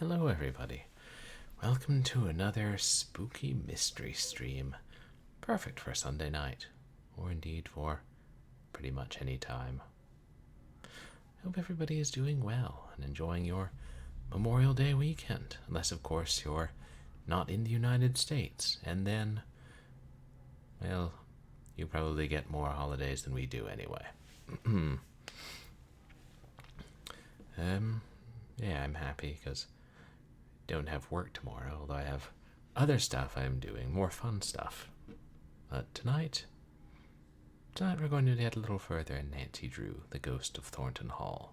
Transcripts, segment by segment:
Hello everybody. Welcome to another spooky mystery stream. Perfect for Sunday night, or indeed for pretty much any time. Hope everybody is doing well and enjoying your Memorial Day weekend, unless of course you're not in the United States, and then, well, you probably get more holidays than we do anyway. Yeah, I'm happy because I don't have work tomorrow, although I have other stuff I'm doing, more fun stuff. But tonight we're going to get a little further in Nancy Drew, The Ghost of Thornton Hall.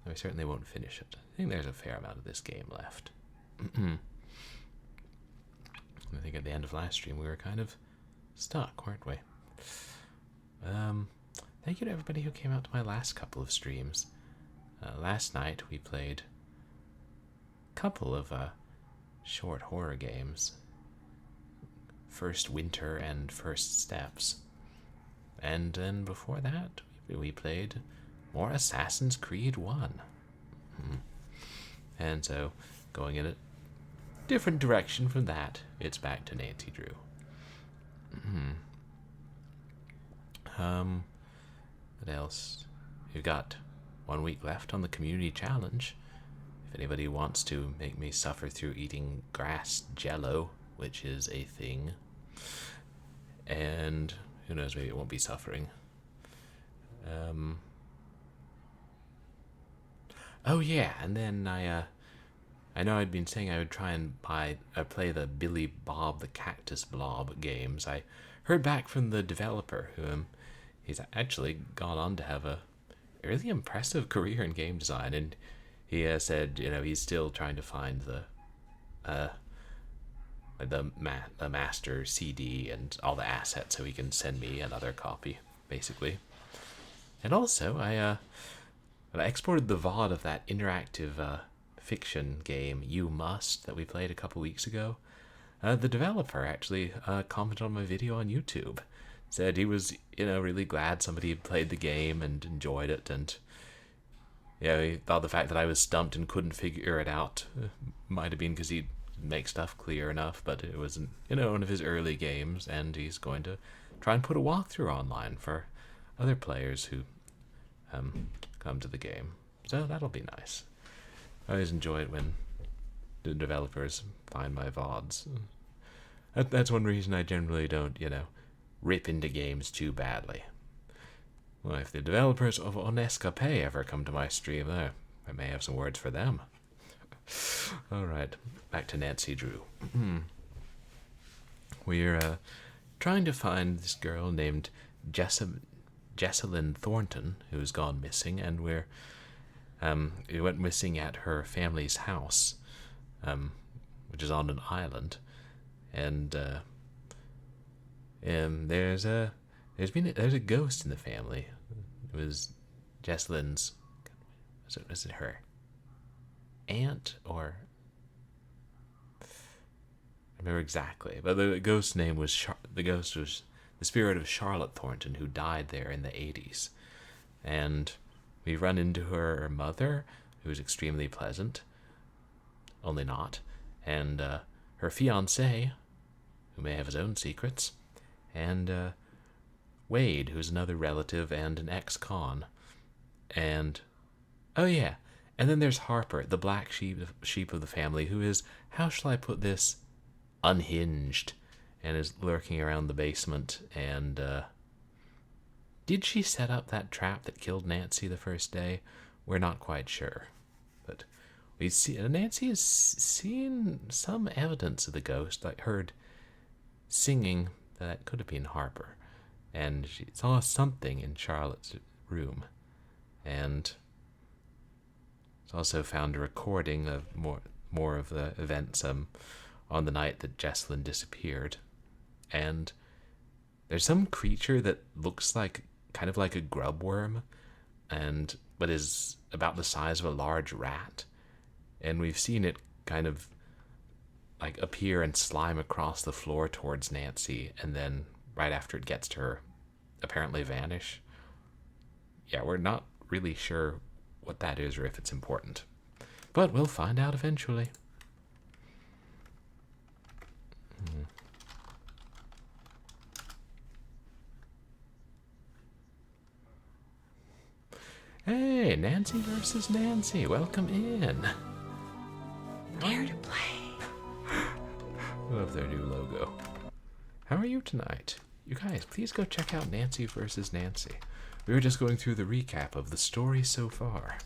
I certainly won't finish it. I think there's a fair amount of this game left. I think at the end of last stream we were kind of stuck, weren't we? Thank you to everybody who came out to my last couple of streams. Last night we played a couple of short horror games. First Winter and First Steps. And then before that, we played more Assassin's Creed 1. And so, going in a different direction from that, it's back to Nancy Drew. What else? We've got 1 week left on the community challenge. If anybody wants to make me suffer through eating grass jello, which is a thing, and who knows, maybe it won't be suffering. Oh yeah, and then I know I'd been saying I would try and play the Billy Bob the Cactus Blob games. I heard back from the developer, who he's actually gone on to have a really impressive career in game design, and he said, he's still trying to find the master CD and all the assets so he can send me another copy, basically. And also, I exported the VOD of that interactive fiction game, You Must, that we played a couple weeks ago. The developer actually commented on my video on YouTube. Said he was, really glad somebody had played the game and enjoyed it, and he thought the fact that I was stumped and couldn't figure it out might have been because he'd make stuff clear enough, but it wasn't, one of his early games, and he's going to try and put a walkthrough online for other players who come to the game. So that'll be nice. I always enjoy it when the developers find my VODs. That's one reason I generally don't, rip into games too badly. Well, if the developers of Onescape ever come to my stream, I may have some words for them. Alright, back to Nancy Drew. We're trying to find this girl named Jessalyn Thornton, who's gone missing, and we went missing at her family's house, which is on an island, and there's a ghost in the family. It was Jessalyn's. Was it her aunt, or I remember exactly, but the ghost's name was the ghost was the spirit of Charlotte Thornton, who died there in the 80s, and we run into her mother, who was extremely pleasant, only not, and her fiancé, who may have his own secrets, and Wade, who's another relative and an ex-con. And, oh yeah, and then there's Harper, the black sheep of the family, who is, how shall I put this, unhinged, and is lurking around the basement, and, did she set up that trap that killed Nancy the first day? We're not quite sure. But Nancy has seen some evidence of the ghost, like heard singing. That could have been Harper, and she saw something in Charlotte's room, and also found a recording of more of the events on the night that Jessalyn disappeared, and there's some creature that looks like kind of like a grubworm, but is about the size of a large rat, and we've seen it kind of like appear and slime across the floor towards Nancy, and then right after it gets to her, apparently vanish. Yeah, we're not really sure what that is or if it's important. But we'll find out eventually. Hey, Nancy versus Nancy. Welcome in. Dare to play. Love their new logo. How are you tonight? You guys, please go check out Nancy versus Nancy. We were just going through the recap of the story so far.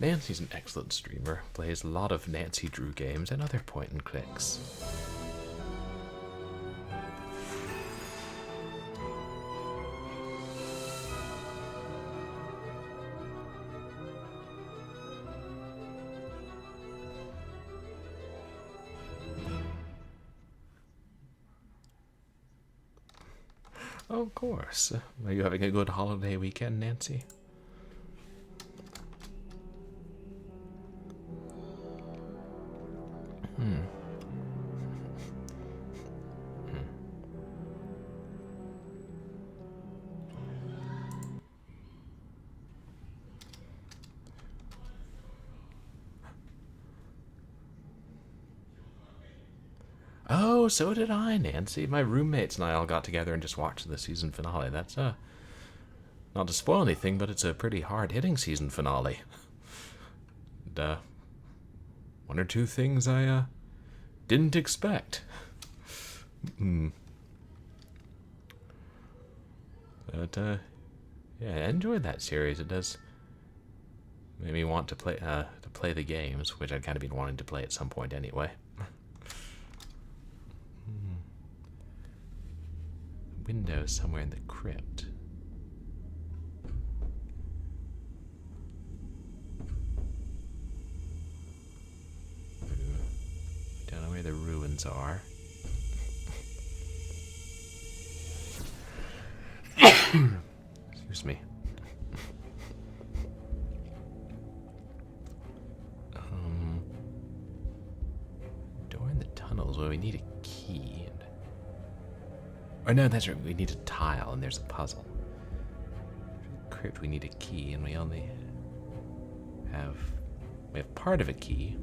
Nancy's an excellent streamer, plays a lot of Nancy Drew games and other point and clicks. Of course. Are you having a good holiday weekend, Nancy? Oh, so did I, Nancy. My roommates and I all got together and just watched the season finale. That's, not to spoil anything, but it's a pretty hard-hitting season finale. And, one or two things I, didn't expect. But, yeah, I enjoyed that series. It does make me want to play the games, which I'd kind of been wanting to play at some point anyway. Window somewhere in the crypt. Don't know where the ruins are. Excuse me. Door in the tunnels. Well, we need a key. Oh no, that's right. We need a tile, and there's a puzzle. For the crypt, we need a key, and we only have part of a key.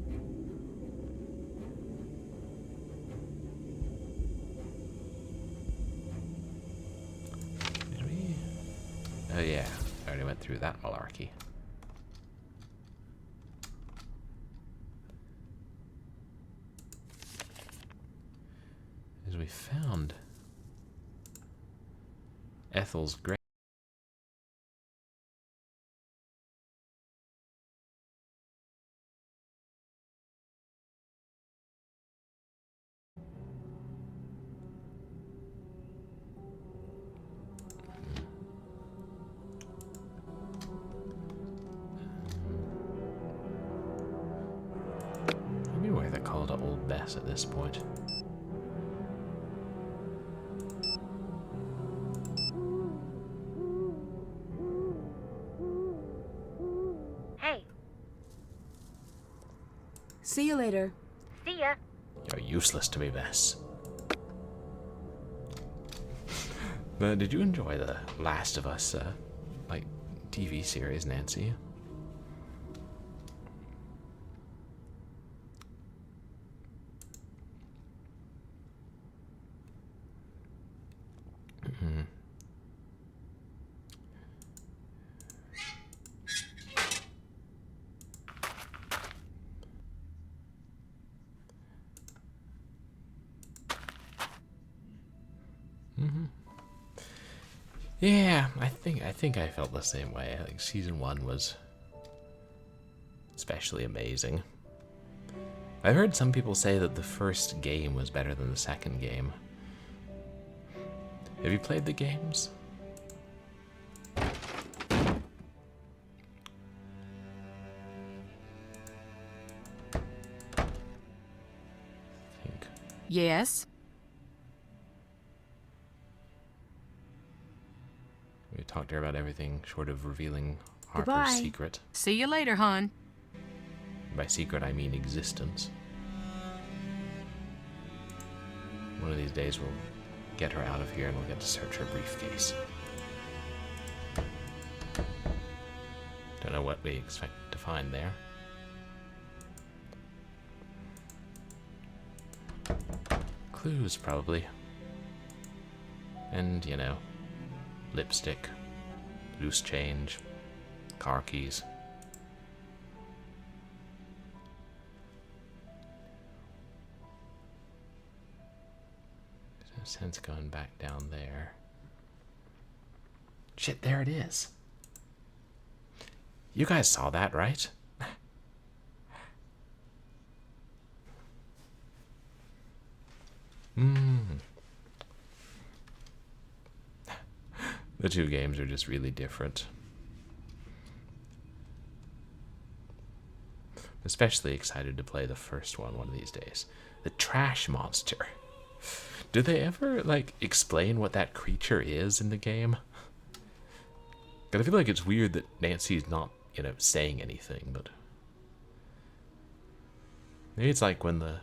Did we? Oh yeah, I already went through that malarkey. As we found Ethel's grave. Maybe why they call it Old Bess at this point. See you later. See ya. You're useless to me, Bess. But did you enjoy the Last of Us, like, TV series, Nancy? Yeah, I think I felt the same way. I think season 1 was especially amazing. I've heard some people say that the first game was better than the second game. Have you played the games? Yes? We talked to her about everything short of revealing Harper's Goodbye. secret. See you later, hon. By secret, I mean existence. One of these days, we'll get her out of here and we'll get to search her briefcase. Don't know what we expect to find there. Clues, probably. And, you know, lipstick, loose change, car keys. There's no sense going back down there. Shit, there it is. You guys saw that, right? The two games are just really different. Especially excited to play the first one of these days. The trash monster. Do they ever, like, explain what that creature is in the game? Because I feel like it's weird that Nancy's not, you know, saying anything, but... Maybe it's like when the...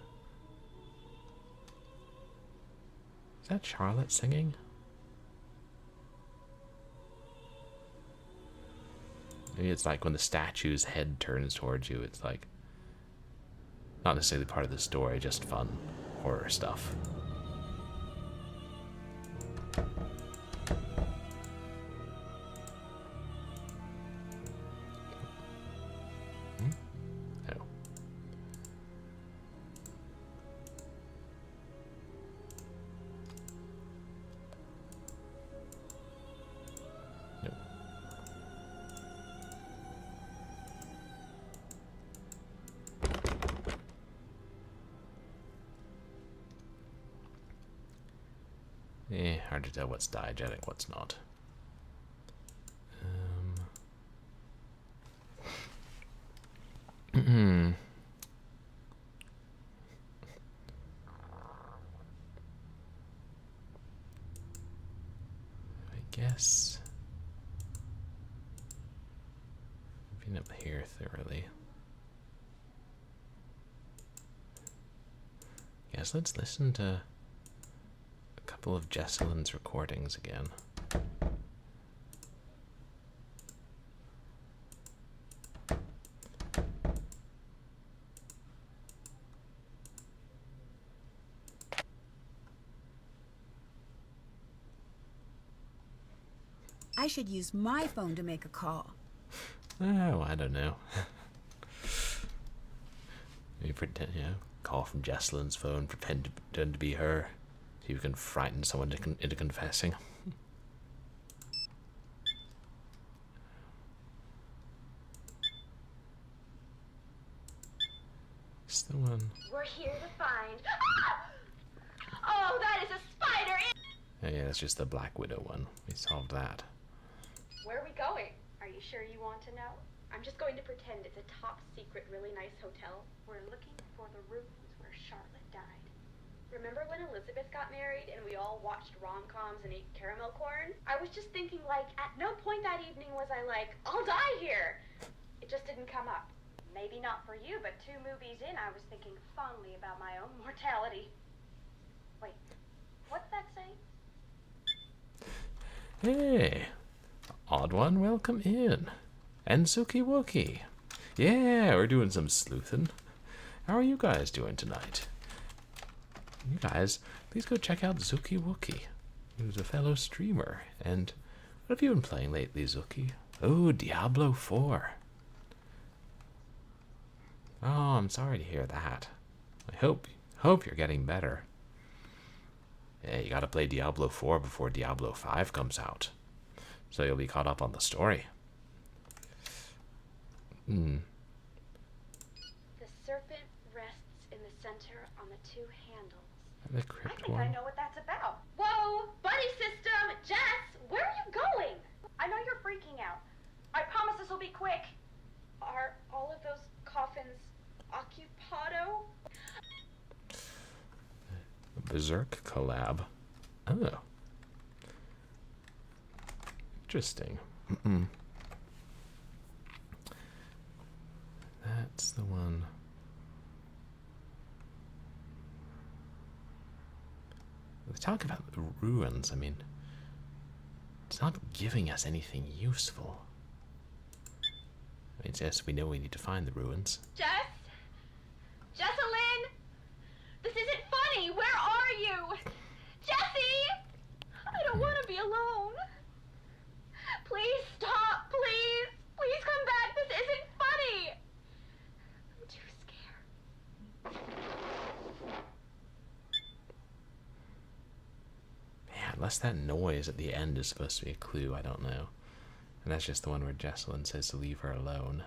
Is that Charlotte singing? Maybe it's like when the statue's head turns towards you, it's like... Not necessarily part of the story, just fun horror stuff. Oh. Nope. Hard to tell what's diegetic, what's not. I guess I've been up here thoroughly. Guess let's listen to a couple of Jesselyn's recordings again. I should use my phone to make a call. Oh, I don't know. Maybe pretend, you know, call from Jesselyn's phone, pretend to be her. See if you can frighten someone into confessing. It's the one. We're here to find... Ah! Oh, that is a spider! Oh yeah, that's just the Black Widow one. We solved that. Where are we going? Are you sure you want to know? I'm just going to pretend it's a top secret, really nice hotel. We're looking for the rooms where Charlotte died. Remember when Elizabeth got married and we all watched rom-coms and ate caramel corn? I was just thinking, like, at no point that evening was I like, I'll die here! It just didn't come up. Maybe not for you, but 2 movies in, I was thinking fondly about my own mortality. Wait, what's that say? Hey, odd one, welcome in. And Suki Wookie. Yeah, we're doing some sleuthing. How are you guys doing tonight? You guys, please go check out Zuki Wookie, who's a fellow streamer. And what have you been playing lately, Zuki? Oh, Diablo 4. Oh, I'm sorry to hear that. I hope you're getting better. Yeah, you gotta play Diablo 4 before Diablo 5 comes out, so you'll be caught up on the story. The serpent rests in the center on the 2 handles. The I crypt think I one. know what that's about. Whoa! Buddy system! Jess! Where are you going? I know you're freaking out. I promise this will be quick. Are all of those coffins occupado? Berserk collab. Oh. Interesting. That's the one. They talk about the ruins. I mean, it's not giving us anything useful. I mean, it's just we know we need to find the ruins. Jess? Jesselyn? This isn't funny! Where are you? Unless that noise at the end is supposed to be a clue, I don't know. And that's just the one where Jesselyn says to leave her alone.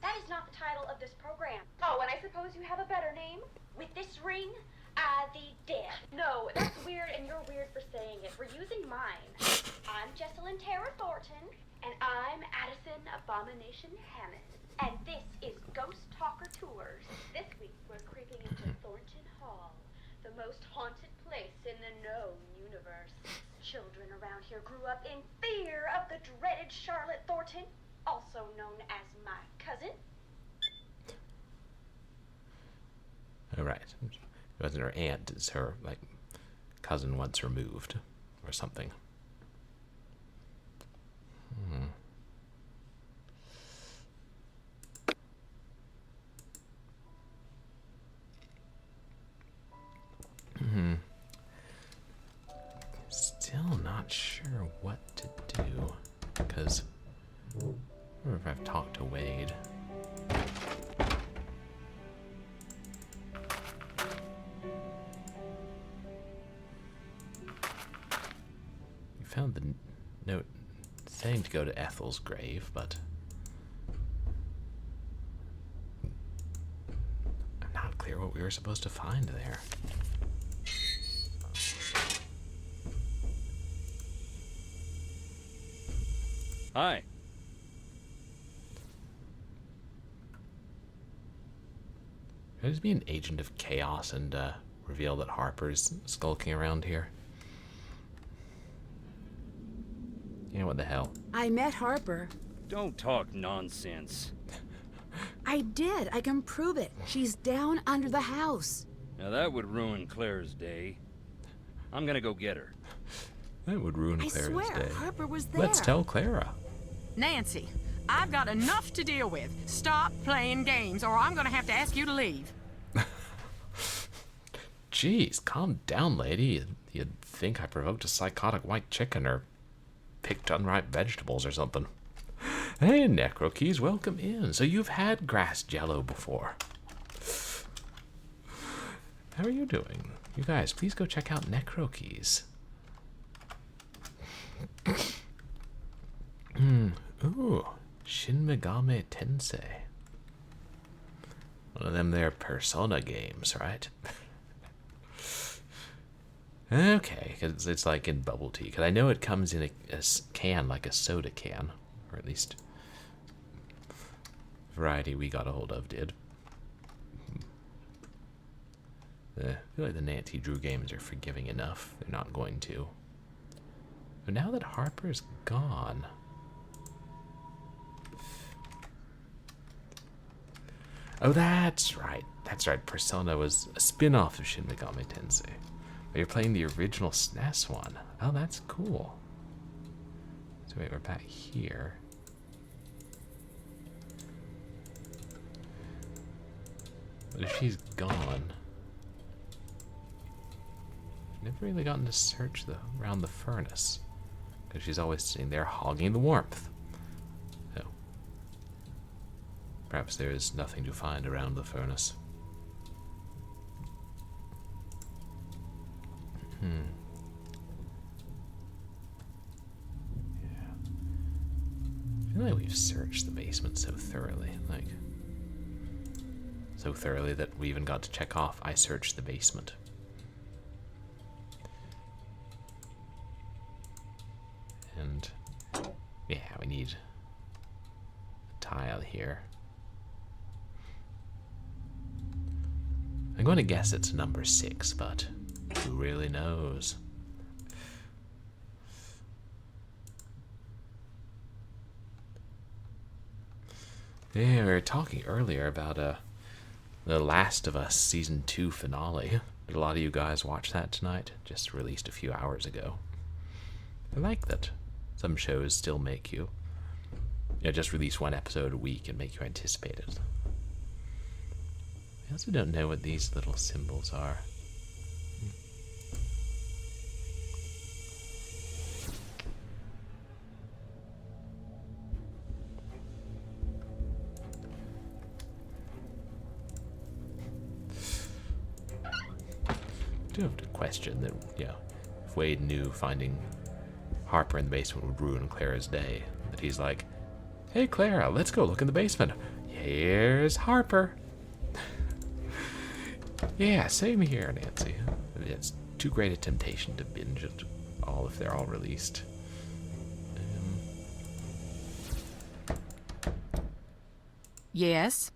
That is not the title of this program. Oh, and I suppose you have a better name? With this ring? The Dead. No, that's weird, and you're weird for saying it. We're using mine. I'm Jesselyn Tara Thornton, and I'm Addison Abomination Hammond. And this is Ghost Talker Tours. This week, we're creeping into Thornton Hall, the most haunted place in the known universe. Children around here grew up in fear of the dreaded Charlotte Thornton, also known as my cousin. Oh, right. It wasn't her aunt, it's her, like, cousin once removed, or something. Still not sure what to do, because I wonder if I've talked to Wade. We found the note saying to go to Ethel's grave, but I'm not clear what we were supposed to find there. Hi. Could I just be an agent of chaos and reveal that Harper's skulking around here? You know, what the hell? I met Harper. Don't talk nonsense. I did. I can prove it. She's down under the house. Now that would ruin Claire's day. I'm gonna go get her. That would ruin I Clara's swear, day. Harper was there. Let's tell Clara. Nancy, I've got enough to deal with. Stop playing games, or I'm gonna have to ask you to leave. Jeez, calm down, lady. You'd think I provoked a psychotic white chicken or picked unripe vegetables or something. Hey, Necrokeys, welcome in. So you've had grass jello before. How are you doing? You guys, please go check out Necrokeys. Ooh, Shin Megami Tensei. One of them there Persona games, right? Okay, because it's like in bubble tea. Because I know it comes in a can, like a soda can. Or at least variety we got a hold of did. I feel like the Nancy Drew games are forgiving enough. They're not going to. But now that Harper's gone... Oh, that's right. That's right. Persona was a spin-off of Shin Megami Tensei. But you're playing the original SNES one. Oh, that's cool. So wait, we're back here. But if she's gone... Never really gotten to search around the furnace. Because she's always sitting there hogging the warmth. So... Perhaps there is nothing to find around the furnace. Yeah. I feel like we've searched the basement so thoroughly. Like, so thoroughly that we even got to check off, I searched the basement. And, yeah, we need a tile here. I'm going to guess it's number 6, but who really knows? Yeah, we were talking earlier about The Last of Us Season 2 finale. Did a lot of you guys watch that tonight? Just released a few hours ago. I like that some shows still make you, just release one episode a week and make you anticipate it. I also don't know what these little symbols are. do have to question that, if Wade knew finding Harper in the basement would ruin Clara's day, that he's like, hey Clara, let's go look in the basement. Here's Harper. Yeah, same here, Nancy. It's too great a temptation to binge it all if they're all released. Yes?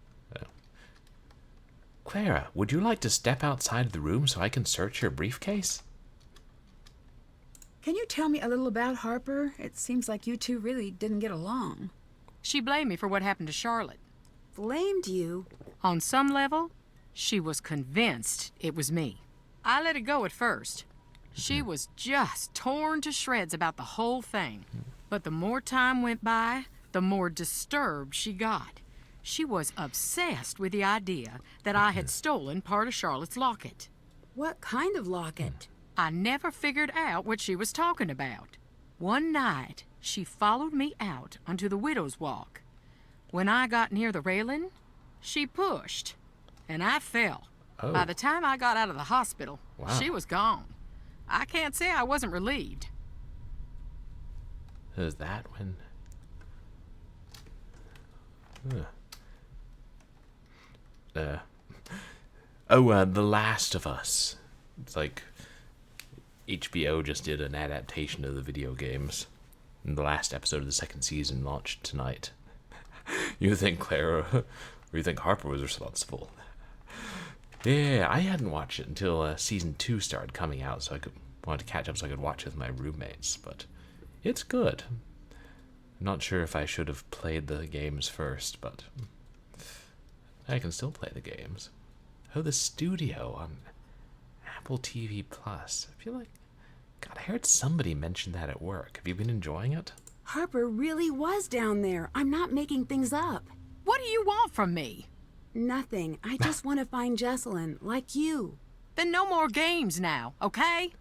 Clara, would you like to step outside the room so I can search your briefcase? Can you tell me a little about Harper? It seems like you two really didn't get along. She blamed me for what happened to Charlotte. Blamed you? On some level, she was convinced it was me. I let it go at first. She was just torn to shreds about the whole thing. But the more time went by, the more disturbed she got. She was obsessed with the idea that I had stolen part of Charlotte's locket. What kind of locket? I never figured out what she was talking about. One night, she followed me out onto the widow's walk. When I got near the railing, she pushed, and I fell. Oh. By the time I got out of the hospital, Wow. she was gone. I can't say I wasn't relieved. Is that when... The Last of Us. It's like HBO just did an adaptation of the video games. And the last episode of the second season launched tonight. You think Clara, or you think Harper was responsible? Yeah, I hadn't watched it until season 2 started coming out, so I wanted to catch up so I could watch it with my roommates. But it's good. I'm not sure if I should have played the games first, but I can still play the games. Oh, the studio on Apple TV Plus. I feel like, God, I heard somebody mention that at work. Have you been enjoying it? Harper really was down there. I'm not making things up. What do you want from me? Nothing. I just want to find Jesselyn, like you. Then no more games now, okay?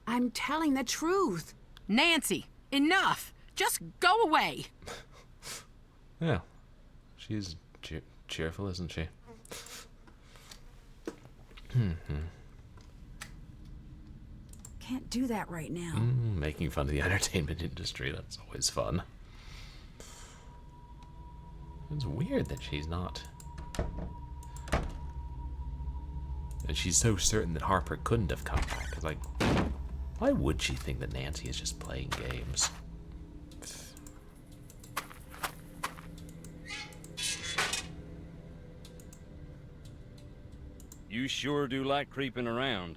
I'm telling the truth. Nancy, enough. Just go away. Yeah. She's cheerful, isn't she? Can't do that right now. Making fun of the entertainment industry, that's always fun. It's weird that she's not. And she's so certain that Harper couldn't have come back. Like, why would she think that Nancy is just playing games? You sure do like creeping around.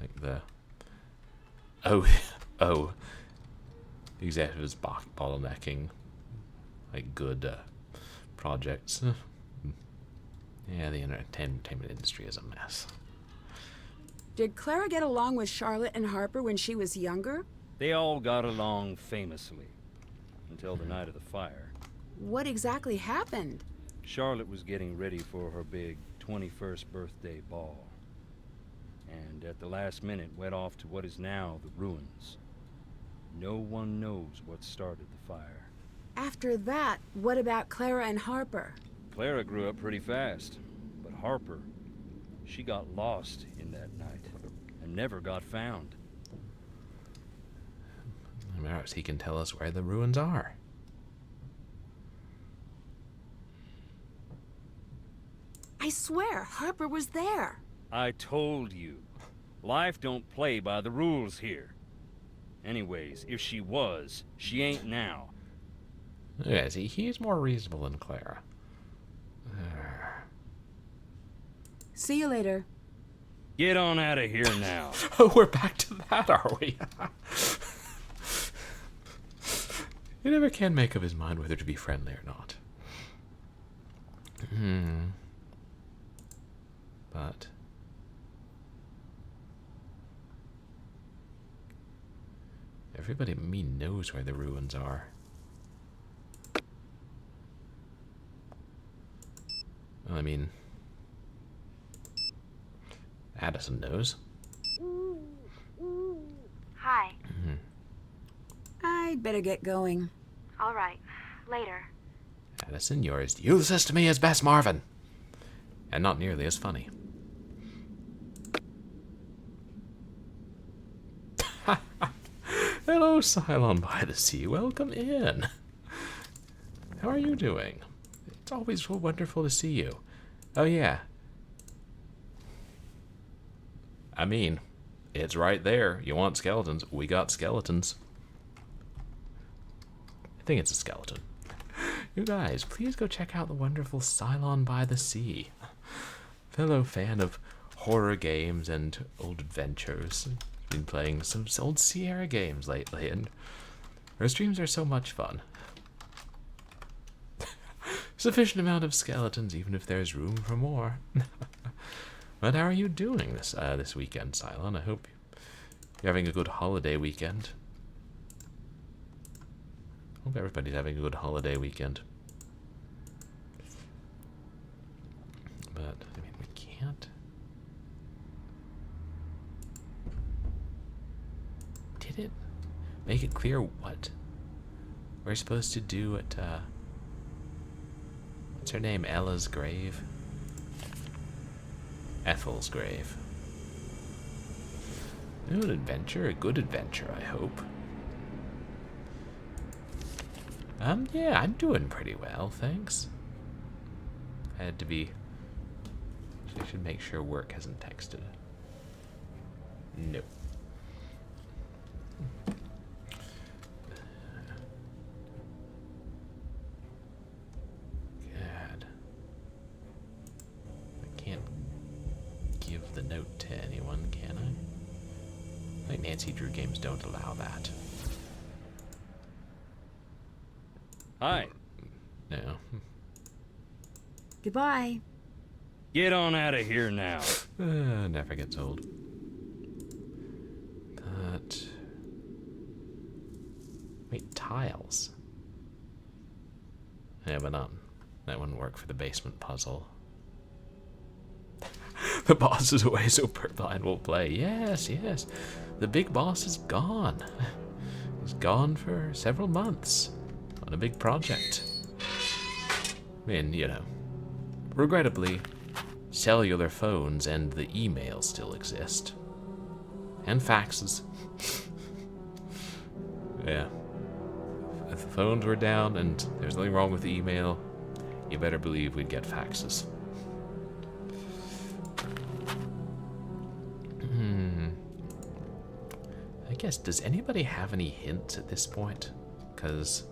Like the... Oh. The executives bottlenecking. Like, good projects. Yeah, the entertainment industry is a mess. Did Clara get along with Charlotte and Harper when she was younger? They all got along famously. Until the night of the fire. What exactly happened? Charlotte was getting ready for her big 21st birthday ball. And at the last minute went off to what is now the ruins. No one knows what started the fire. After that, what about Clara and Harper? Clara grew up pretty fast, but Harper, she got lost in that night and never got found. Perhaps he can tell us where the ruins are. I swear, Harper was there. I told you, life don't play by the rules here. Anyways, if she was, she ain't now. Yeah, see, he's more reasonable than Clara. See you later. Get on out of here now. Oh, we're back to that, are we? He never can make up his mind whether to be friendly or not. But... everybody but me knows where the ruins are. Well, I mean... Addison knows. Hi. I'd better get going. All right. Later. Addison, you're as useless to me as Bess Marvin. And not nearly as funny. Hello, Cylon by the Sea. Welcome in. How are you doing? It's always so wonderful to see you. Oh, yeah. I mean, it's right there. You want skeletons? We got skeletons. I think it's a skeleton. You guys, please go check out the wonderful Cylon by the Sea. Fellow fan of horror games and old adventures. Been playing some old Sierra games lately, and her streams are so much fun. Sufficient amount of skeletons, even if there's room for more. But how are you doing this weekend, Cylon? I hope you're having a good holiday weekend. Hope everybody's having a good holiday weekend. But, I mean, we can't... Did it make it clear what we're supposed to do at, what's her name? Ella's grave? Ethel's grave. An adventure, a good adventure, I hope. Yeah, I'm doing pretty well, thanks. I had to be... I should make sure work hasn't texted. Nope. God. I can't give the note to anyone, can I? Like Nancy Drew games don't allow that. Hi. No. Goodbye. Get on out of here now. Never gets old. But... Wait, tiles? Yeah, but not... That wouldn't work for the basement puzzle. The boss is away, so Purblind will play. Yes, yes. The big boss is gone. He's gone for several months on a big project. I mean, you know, regrettably, cellular phones and the email still exist. And faxes. Yeah. If the phones were down and there's nothing wrong with the email, you better believe we'd get faxes. I guess, does anybody have any hints at this point? Because,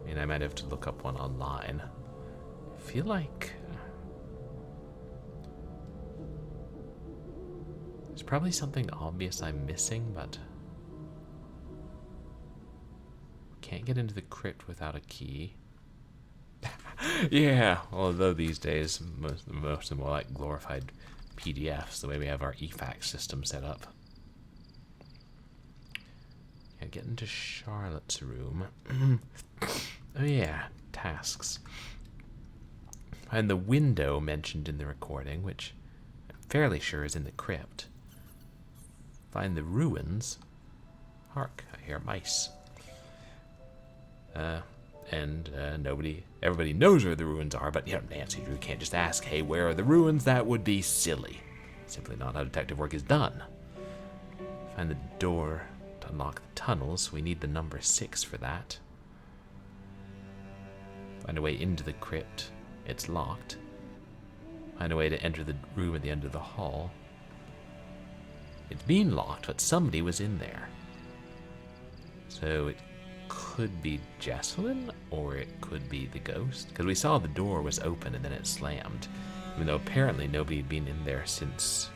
I mean, I might have to look up one online. I feel like there's probably something obvious I'm missing, but can't get into the crypt without a key. Yeah, although these days most of them are like glorified PDFs, the way we have our eFax system set up. Can't get into Charlotte's room. Oh yeah, tasks. Find the window mentioned in the recording, which I'm fairly sure is in the crypt. Find the ruins. Hark, I hear mice. Everybody knows where the ruins are, but, you know, Nancy Drew can't just ask, hey, where are the ruins? That would be silly. Simply not how detective work is done. Find the door to unlock the tunnels. We need the number 6 for that. Find a way into the crypt. It's locked. Find a way to enter the room at the end of the hall. It's been locked, but somebody was in there. So it could be Jessalyn, or it could be the ghost. Because we saw the door was open and then it slammed. Even though apparently nobody had been in there since...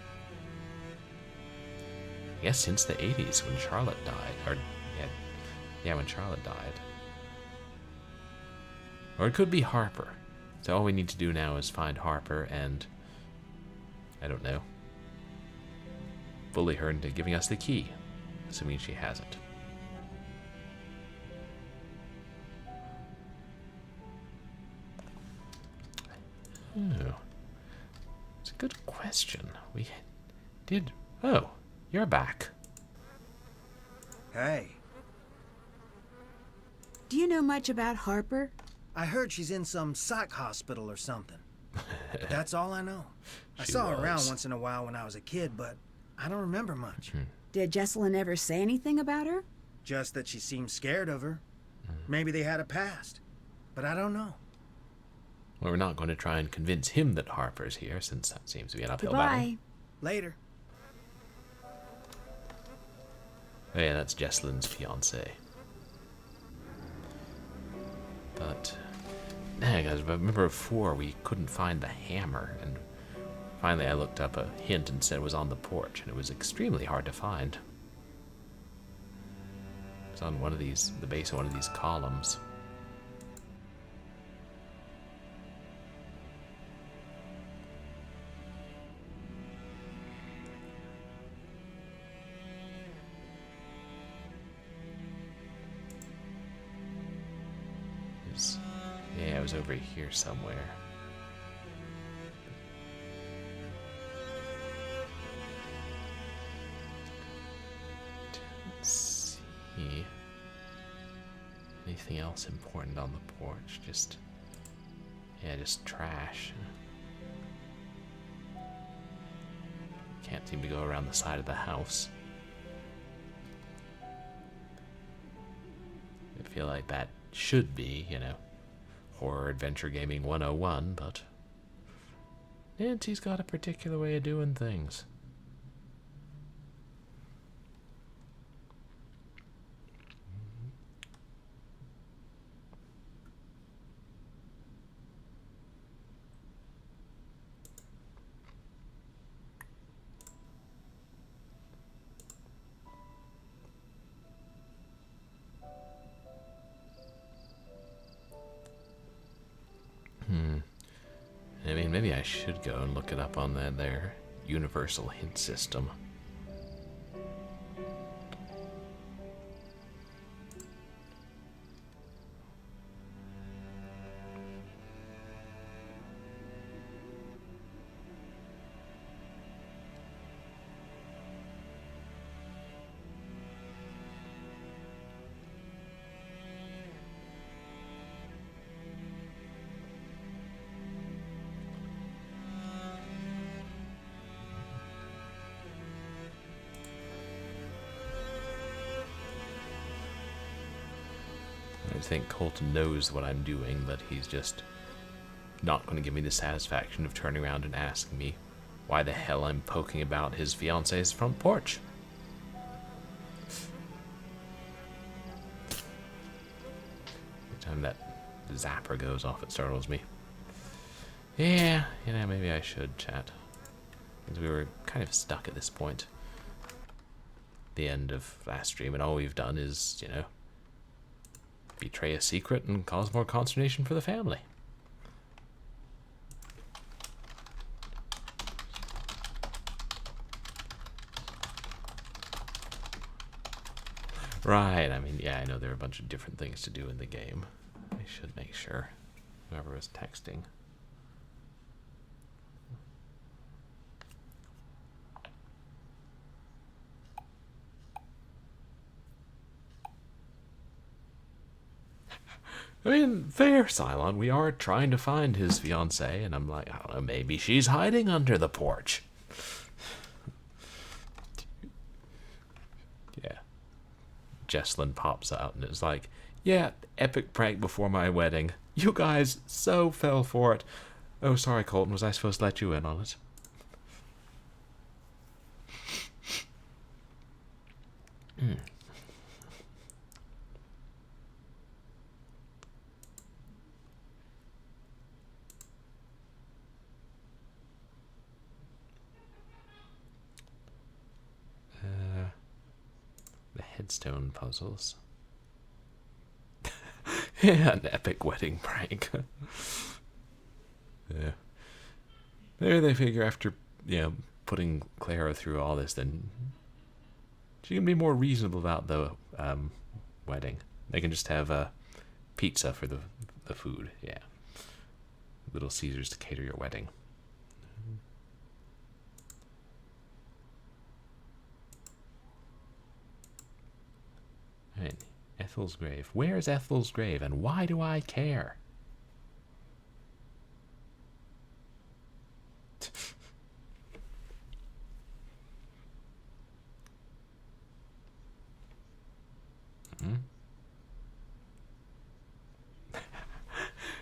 I guess since the 80s when Charlotte died. Or, yeah, when Charlotte died. Or it could be Harper. So all we need to do now is find Harper and... I don't know. Bully her into giving us the key. Assuming she has it. Oh. It's a good question. We did... Oh, you're back. Hey, Do you know much about Harper? I heard she's in some psych hospital or something. But that's all I know. I She saw her around was. once in a while when I was a kid, but I don't remember much. Did Jesselyn ever say anything about her? Just that she seemed scared of her. Maybe they had a past. But I don't know. Well, we're not going to try and convince him that Harper's here, since that seems to be an uphill Goodbye. battle. Later. Oh yeah, that's Jesselyn's fiance. But, dang, guys, I remember before we couldn't find the hammer, and finally I looked up a hint and said it was on the porch, and it was extremely hard to find. It was on one of these, the base of one of these columns. Yeah, it was over here somewhere. Didn't see anything else important on the porch. Just, yeah, just trash. Can't seem to go around the side of the house. I feel like that should be, you know, horror adventure gaming 101, but Nancy's got a particular way of doing things. I mean, maybe I should go and look it up on that there universal hint system. I think Colton knows what I'm doing, but he's just not going to give me the satisfaction of turning around and asking me why the hell I'm poking about his fiance's front porch. Every time that zapper goes off, it startles me. Yeah, you know, maybe I should chat. Because we were kind of stuck at this point. The end of last stream, and all we've done is, you know, betray a secret and cause more consternation for the family. Right, I mean, yeah, I know there are a bunch of different things to do in the game. I should make sure. Whoever was texting. I mean, fair, Cylon. We are trying to find his fiancée, and I'm like, I don't know, maybe she's hiding under the porch. Yeah. Jesselyn pops out, and it's like, yeah, epic prank before my wedding. You guys so fell for it. Oh, sorry, Colton. Was I supposed to let you in on it? The headstone puzzles. Yeah, an epic wedding prank. Yeah. Maybe they figure after, you know, putting Clara through all this, then she can be more reasonable about the wedding. They can just have pizza for the food. Yeah. Little Caesars to cater your wedding. Right. Ethel's grave. Where is Ethel's grave, and why do I care?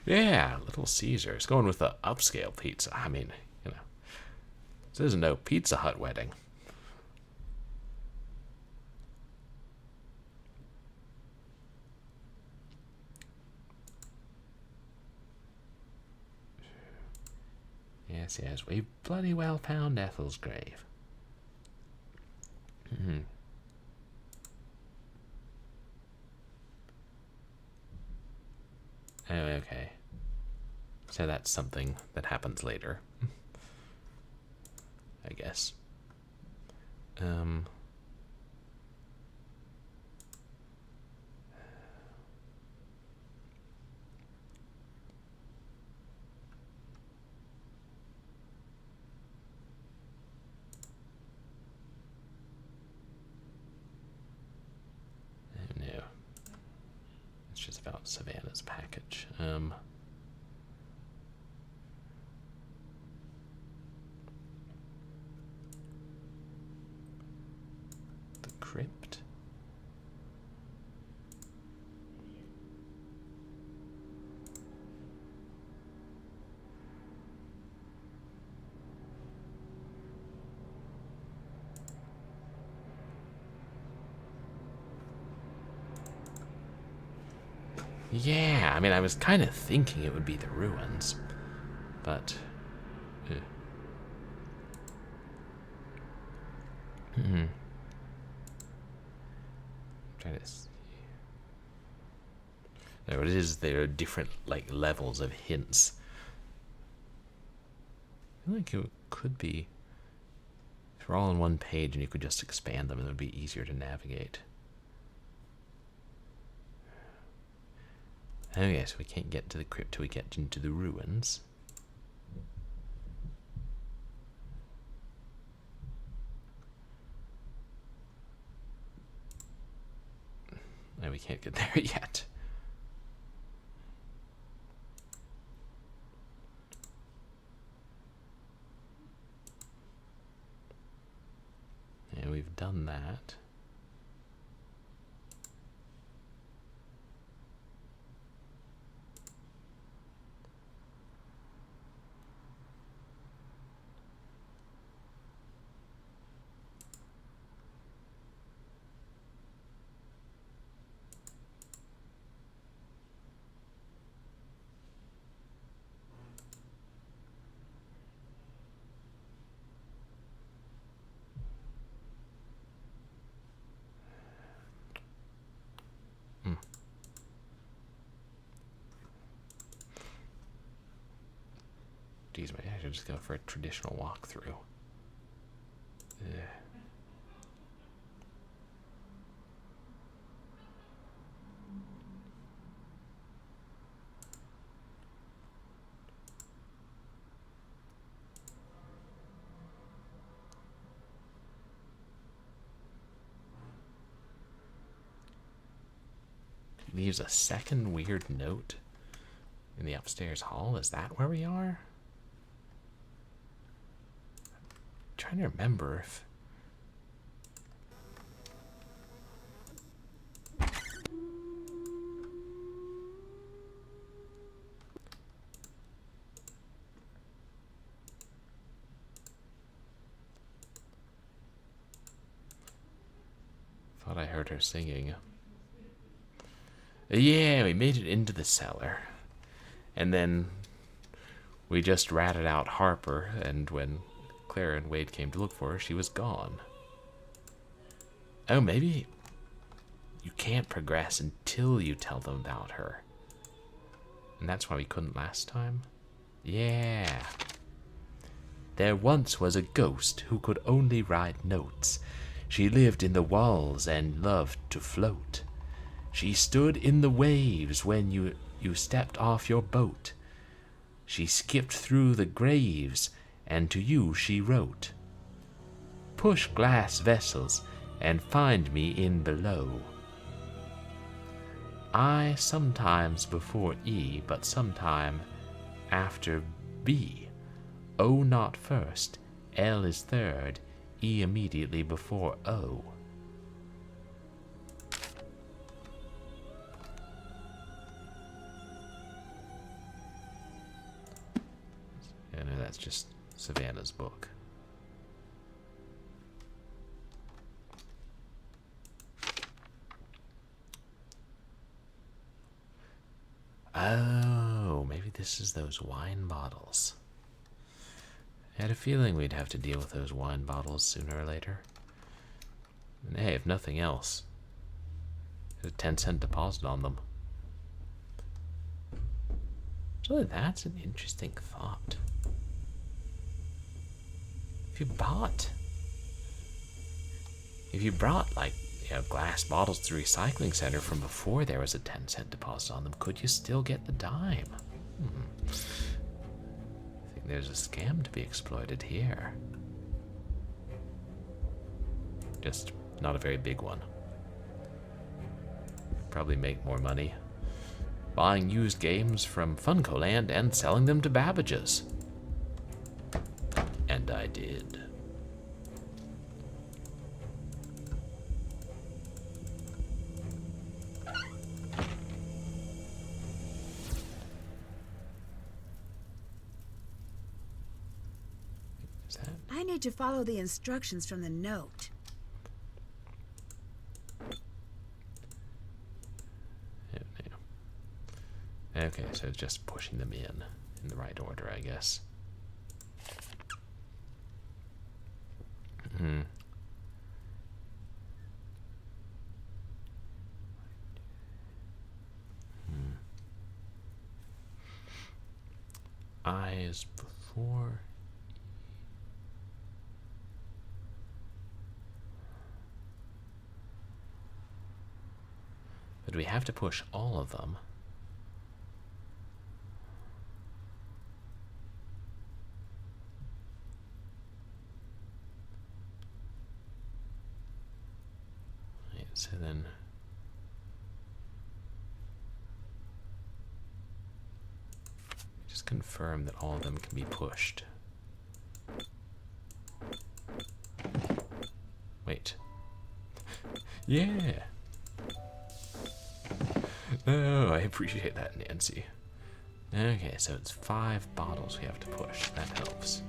Yeah, Little Caesars. Going with the upscale pizza. I mean, you know, this isn't no Pizza Hut wedding. Yes, yes, we bloody well found Ethel's grave. Oh, okay. So that's something that happens later. I guess. Oh no. It's just about Savannah's package. The crypt. Yeah, I mean, I was kind of thinking it would be the ruins, but... Trying to see. There it is. There are different like levels of hints. I feel like it could be. If they're all on one page and you could just expand them, it would be easier to navigate. Oh yes, we can't get to the crypt till we get into the ruins. No, we can't get there yet. Yeah, we've done that. Geez, maybe I should just go for a traditional walkthrough. Yeah. Leaves a second weird note in the upstairs hall. Is that where we are? I'm trying to remember if... Thought I heard her singing. Yeah, we made it into the cellar. And then we just ratted out Harper, and when Clara and Wade came to look for her, she was gone. Oh, maybe you can't progress until you tell them about her. And that's why we couldn't last time? Yeah. There once was a ghost who could only write notes. She lived in the walls and loved to float. She stood in the waves when you stepped off your boat. She skipped through the graves, and to you she wrote. Push glass vessels, and find me in below. I sometimes before E, but sometime after B. O not first, L is third, E immediately before O. that's just Savannah's book. Oh, maybe this is those wine bottles. I had a feeling we'd have to deal with those wine bottles sooner or later. And hey, if nothing else, there's a 10-cent deposit on them. So that's an interesting thought. If you brought like, you know, glass bottles to the recycling center from before there was a 10-cent deposit on them, could you still get the dime? I think there's a scam to be exploited here. Just not a very big one. Probably make more money buying used games from Funcoland and selling them to Babbage's. And I did. Is that? I need to follow the instructions from the note. Okay, so it's just pushing them in the right order, I guess. Eyes before. But we have to push all of them. So then just confirm that all of them can be pushed. Wait. Yeah. Oh, I appreciate that, Nancy. Okay, so it's 5 bottles we have to push. That helps.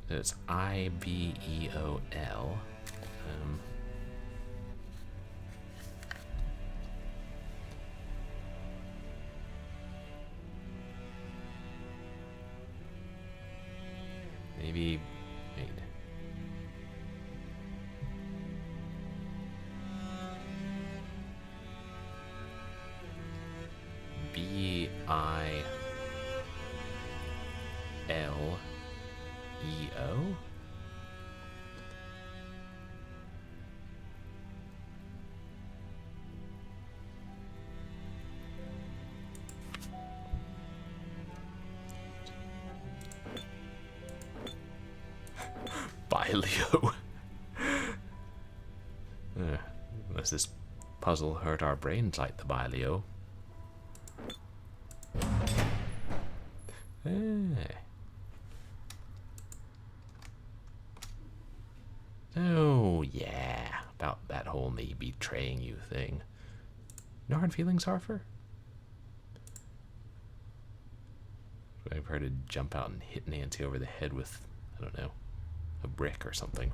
It's IBEOL. Maybe. Wait. BILEO? Bileo. Unless this puzzle hurt our brains like the bileo. Hey. Oh, yeah. About that whole me betraying you thing. No hard feelings, Harfer? I've heard to jump out and hit Nancy over the head with, I don't know, a brick or something.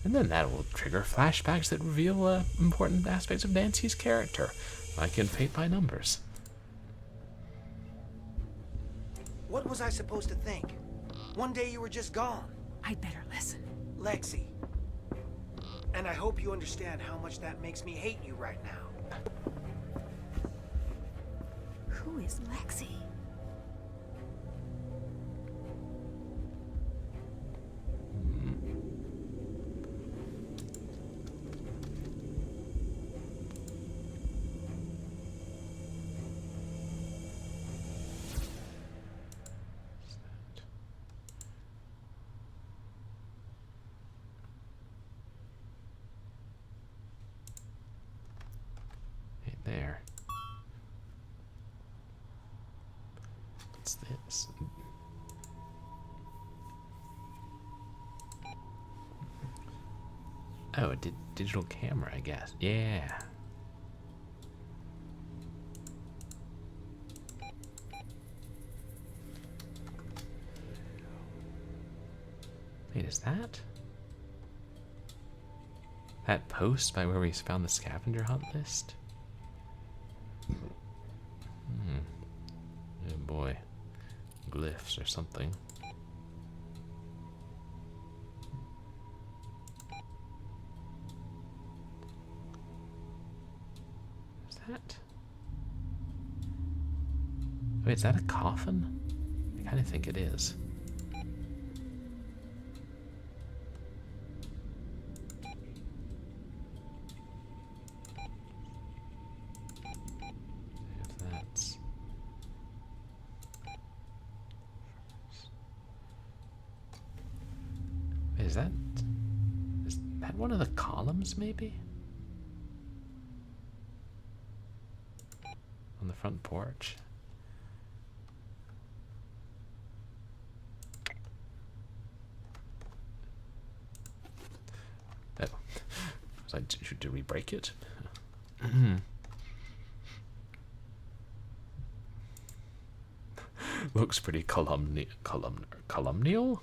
And then that will trigger flashbacks that reveal important aspects of Nancy's character, like in Fate by Numbers. What was I supposed to think? One day you were just gone. I'd better listen. Lexi. And I hope you understand how much that makes me hate you right now. Who is Lexi? There. What's this? Oh, a digital camera, I guess. Yeah. Wait, is that post by where we found the scavenger hunt list? Oh boy. Glyphs or something. Is that? Wait, is that a coffin? I kind of think it is. If that's... Wait, is that one of the columns, maybe? On the front porch. Oh. Was I, did we break it? Looks pretty columnal? Columnal.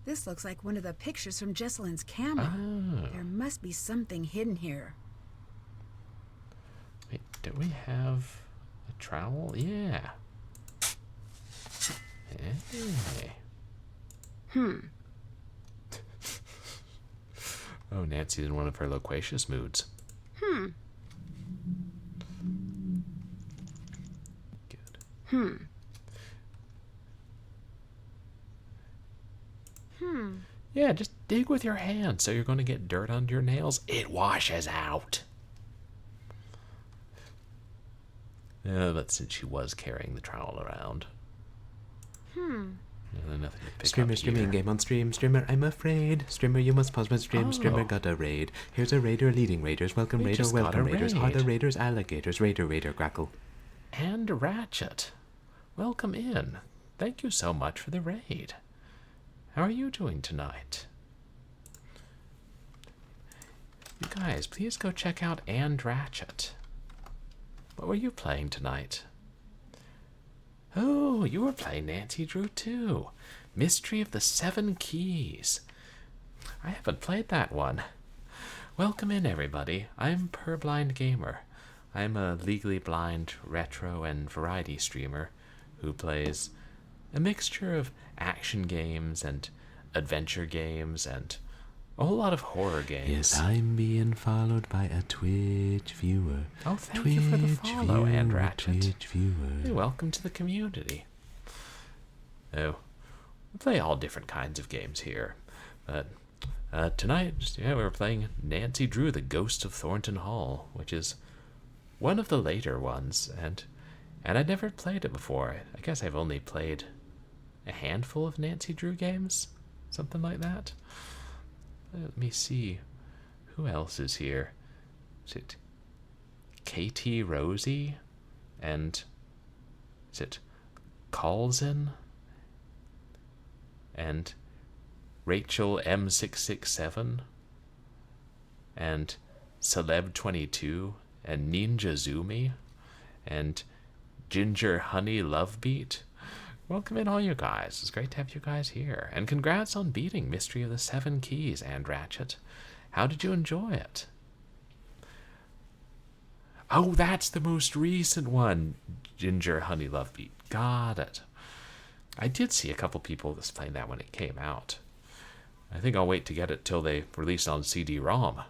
This looks like one of the pictures from Jesselyn's camera. Oh. There must be something hidden here. Wait, don't we have a trowel? Yeah. Hey. Oh, Nancy's in one of her loquacious moods. Good. Yeah, just dig with your hands so you're going to get dirt under your nails. It washes out. But since she was carrying the trowel around. Nothing to pick Streamer, up streaming here. game on stream. Streamer, I'm afraid. Streamer, you must pause my stream. Streamer got a raid. Here's a raider leading raiders. Welcome, We raider. just got Welcome, a raiders. Are the raid. raiders alligators? Raider, grackle. And Ratchet. Welcome in. Thank you so much for the raid. How are you doing tonight? You guys, please go check out And Ratchet. What were you playing tonight? Oh, you were playing Nancy Drew too. Mystery of the Seven Keys. I haven't played that one. Welcome in, everybody. I'm Purblind Gamer. I'm a legally blind retro and variety streamer who plays a mixture of action games and adventure games and a whole lot of horror games. Yes, I'm being followed by a Twitch viewer. Oh, thank you for the follow, And Ratchet. Twitch viewer. Hey, welcome to the community. Oh, we play all different kinds of games here, but tonight, we were playing Nancy Drew, the Ghost of Thornton Hall, which is one of the later ones, and I'd never played it before. I guess I've only played a handful of Nancy Drew games, something like that. Let me see, who else is here? Is it KT Rosie? And is it Colson? And Rachel M667? And Celeb22? And Ninja Zumi? And Ginger Honey Lovebeat? Welcome in, all you guys. It's great to have you guys here. And congrats on beating Mystery of the Seven Keys, And Ratchet. How did you enjoy it? Oh, that's the most recent one. Ginger Honey Lovebeat. Got it. I did see a couple people that's playing that when it came out. I think I'll wait to get it till they release on CD-ROM.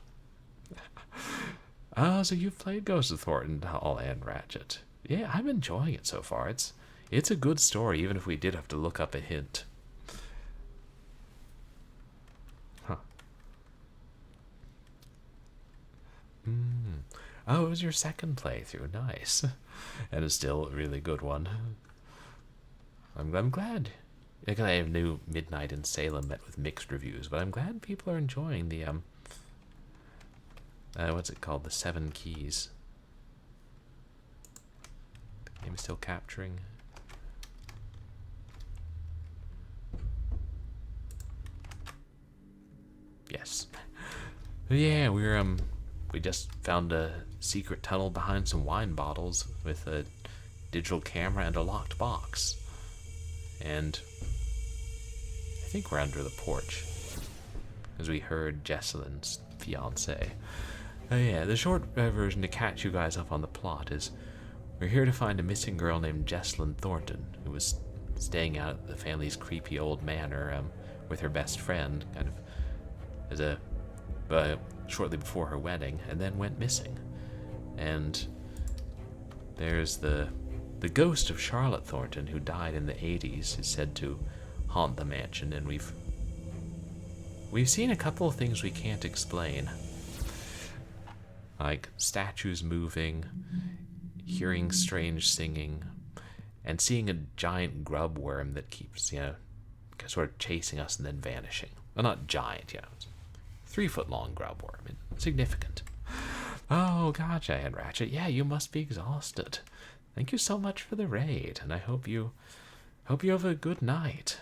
So you've played Ghost of Thornton Hall and Ratchet. Yeah, I'm enjoying it so far. It's a good story, even if we did have to look up a hint. Huh. Oh, it was your second playthrough. Nice. And it's still a really good one. I'm glad. Like, I knew Midnight in Salem met with mixed reviews, but I'm glad people are enjoying the, what's it called? The Seven Keys. Game is still capturing. Yes. Yeah, we just found a secret tunnel behind some wine bottles with a digital camera and a locked box. And I think we're under the porch, as we heard Jessalyn's fiance. Oh yeah, the short version to catch you guys up on the plot is we're here to find a missing girl named Jessalyn Thornton, who was staying out at the family's creepy old manor with her best friend, kind of as a shortly before her wedding, and then went missing. And there's the ghost of Charlotte Thornton, who died in the 80s, is said to haunt the mansion, and we've seen a couple of things we can't explain, like statues moving, hearing strange singing, and seeing a giant grubworm that keeps, sort of chasing us and then vanishing. Well, not giant, 3-foot long grubworm. Significant. Oh, gotcha, Head Ratchet. Yeah, you must be exhausted. Thank you so much for the raid, and I hope you have a good night.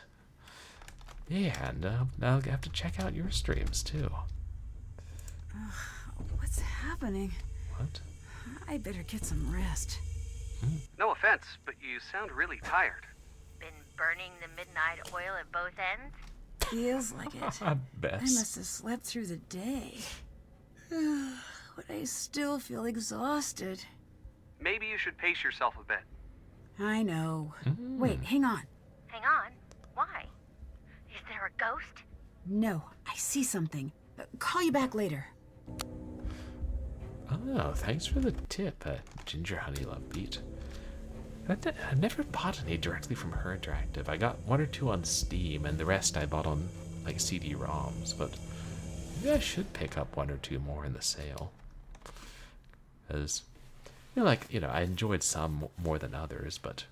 Yeah, and I'll have to check out your streams too. What's happening? What? I better get some rest. No offense, but you sound really tired. Been burning the midnight oil at both ends? Feels like it. Best. I must have slept through the day. But I still feel exhausted. Maybe you should pace yourself a bit. I know. Wait, hang on. Hang on. Why? Is there a ghost? No, I see something. Call you back later. Oh, thanks for the tip, Ginger Honey Love Beat. I've never bought any directly from Her Interactive. I got 1 or 2 on Steam, and the rest I bought on like CD-ROMs, but maybe I should pick up 1 or 2 more in the sale. Because, I enjoyed some more than others, but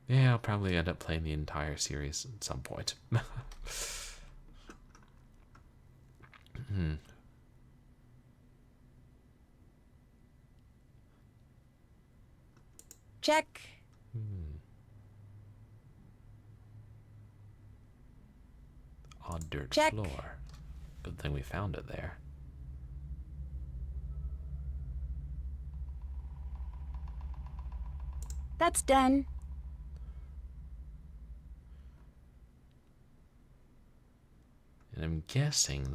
yeah, I'll probably end up playing the entire series at some point. Check. Odd dirt Check. floor. Good thing we found it there. That's done. And I'm guessing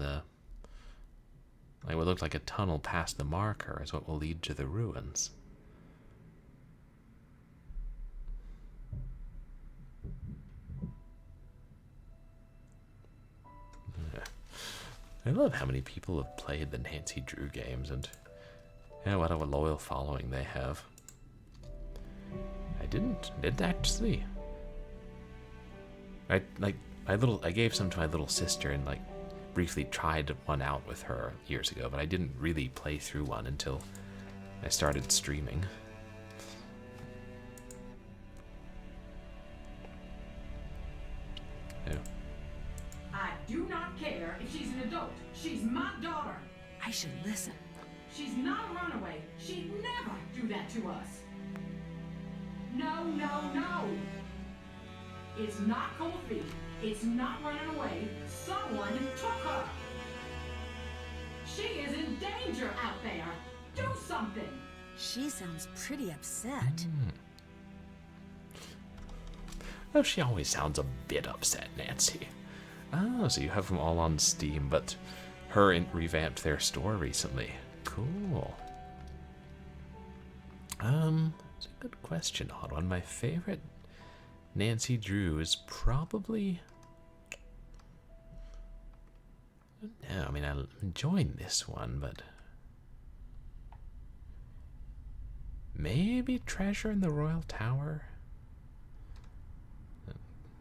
what looked like a tunnel past the marker is what will lead to the ruins. I love how many people have played the Nancy Drew games, and what a loyal following they have. I didn't actually. I gave some to my little sister and briefly tried one out with her years ago, but I didn't really play through one until I started streaming. Oh. I do not care if she's an adult. She's my daughter. I should listen. She's not a runaway. She'd never do that to us. No, no, no. It's not cold feet. It's not running away. Someone took her. She is in danger out there. Do something. She sounds pretty upset. Oh, she always sounds a bit upset, Nancy. Oh, so you have them all on Steam, but Her revamped their store recently. Cool. It's a good question, Odd One. My favorite Nancy Drew is probably... No, I mean, I'm enjoying this one, but... Maybe Treasure in the Royal Tower?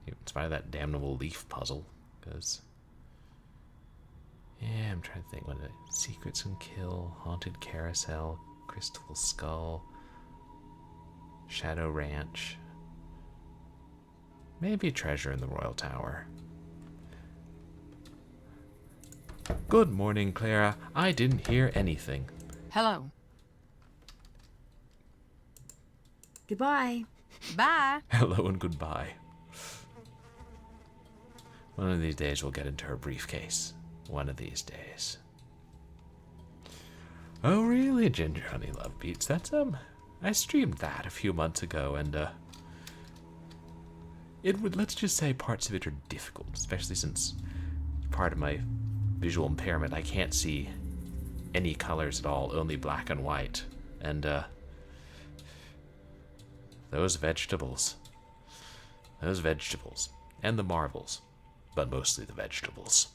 In spite of that damnable leaf puzzle, because... Yeah, I'm trying to think. What Secrets and Kill, Haunted Carousel, Crystal Skull, Shadow Ranch. Maybe Treasure in the Royal Tower. Good morning, Clara. I didn't hear anything. Hello. Goodbye. Bye. Hello and goodbye. One of these days we'll get into her briefcase. One of these days. Oh really, Ginger Honey Love Beats? That's I streamed that a few months ago, and it would, let's just say, parts of it are difficult, especially since part of my visual impairment, I can't see any colors at all, only black and white. And those vegetables, and the marbles, but mostly the vegetables.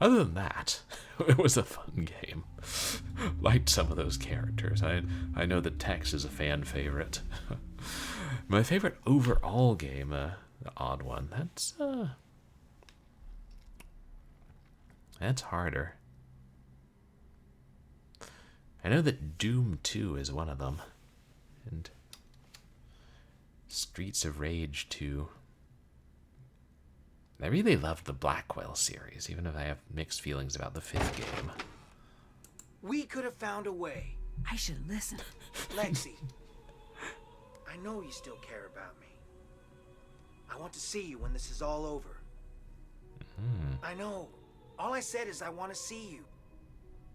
Other than that, it was a fun game. Liked some of those characters. I know that Tex is a fan favorite. My favorite overall game, the odd one, that's harder. I know that Doom 2 is one of them. And Streets of Rage 2. I really loved the Blackwell series, even if I have mixed feelings about the 5th game. We could have found a way. I should listen. Lexi, I know you still care about me. I want to see you when this is all over. I know. All I said is I want to see you.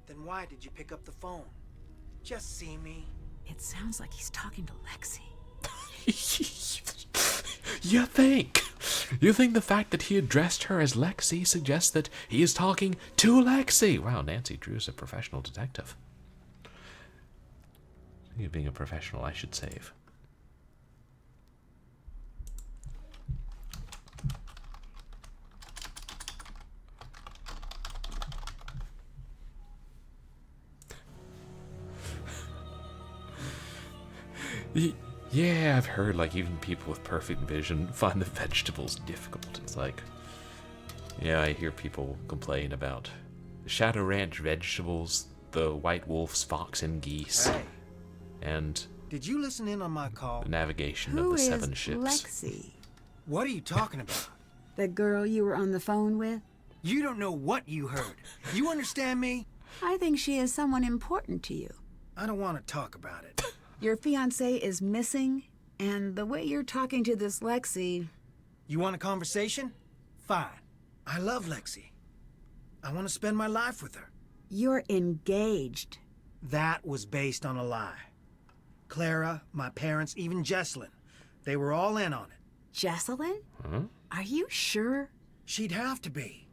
Then why did you pick up the phone? Just see me. It sounds like he's talking to Lexi. You think? You think the fact that he addressed her as Lexi suggests that he is talking to Lexi? Wow, Nancy Drew's a professional detective. Speaking of being a professional, I should save. Yeah, I've heard, like, even people with perfect vision find the vegetables difficult. It's like, yeah, I hear people complain about the Shadow Ranch vegetables, the White Wolf's fox and geese, Hey, and did you listen in on my call? the navigation Who of the is 7 ships. Lexi? What are you talking about? The girl you were on the phone with? You don't know what you heard. You understand me? I think she is someone important to you. I don't want to talk about it. Your fiancé is missing, and the way you're talking to this Lexi... You want a conversation? Fine. I love Lexi. I want to spend my life with her. You're engaged. That was based on a lie. Clara, my parents, even Jessalyn, they were all in on it. Jessalyn? Huh? Are you sure? She'd have to be.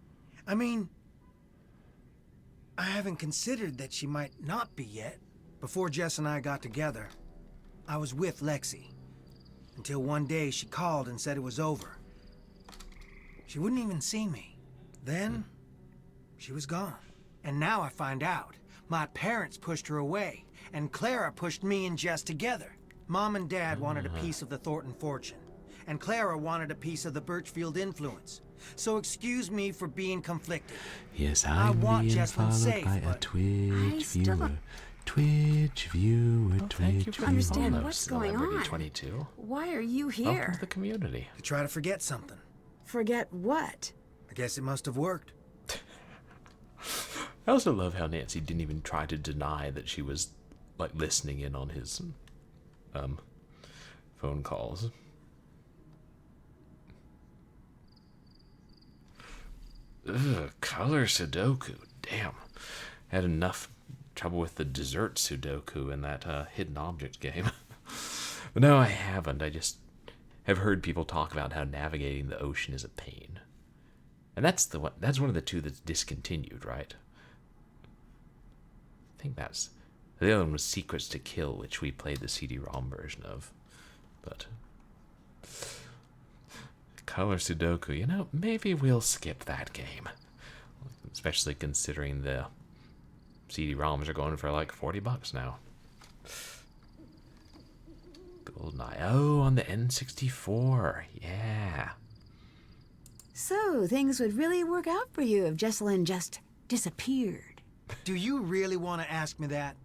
I mean, I haven't considered that she might not be yet. Before Jess and I got together, I was with Lexi. Until one day she called and said it was over. She wouldn't even see me. Then, she was gone. And now I find out. My parents pushed her away, and Clara pushed me and Jess together. Mom and Dad wanted a piece of the Thornton fortune, and Clara wanted a piece of the Birchfield influence. So excuse me for being conflicted. Yes, I I'm want being Jessalyn followed safe, by a but Twitch still viewer. Twitch viewer, Oh, thank you Twitch for viewer. Understand follow, what's going Celebrity on. 22. Why are you Welcome here? to the community. to try to forget something. Forget what? I guess it must have worked. I also love how Nancy didn't even try to deny that she was, like, listening in on his phone calls. Ugh, color Sudoku. Damn. Had enough trouble with the dessert Sudoku in that hidden object game. But no, I haven't. I just have heard people talk about how navigating the ocean is a pain. And that's one of the two that's discontinued, right? I think that's... The other one was Secrets to Kill, which we played the CD-ROM version of. But... Color Sudoku, you know, maybe we'll skip that game. Especially considering the CD-ROMs are going for like $40 now. GoldenEye. Oh, on the N64. Yeah. So, things would really work out for you if Jessalyn just disappeared. Do you really want to ask me that?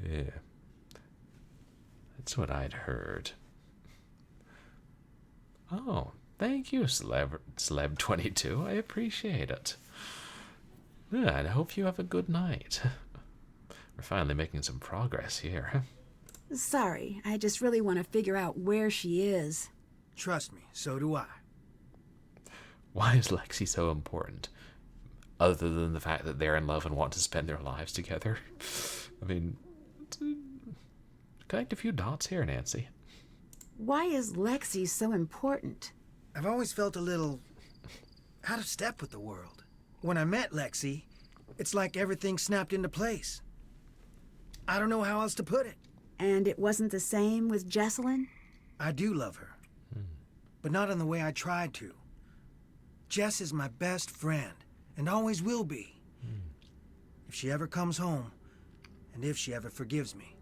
Yeah. That's what I'd heard. Oh, thank you, Celeb22. I appreciate it. Good. I hope you have a good night. We're finally making some progress here. Sorry, I just really want to figure out where she is. Trust me, so do I. Why is Lexi so important? Other than the fact that they're in love and want to spend their lives together. I mean, connect a few dots here, Nancy. Why is Lexi so important? I've always felt a little out of step with the world. When I met Lexi, it's like everything snapped into place. I don't know how else to put it. And it wasn't the same with Jessalyn? I do love her, but not in the way I tried to. Jess is my best friend, and always will be. If she ever comes home, and if she ever forgives me.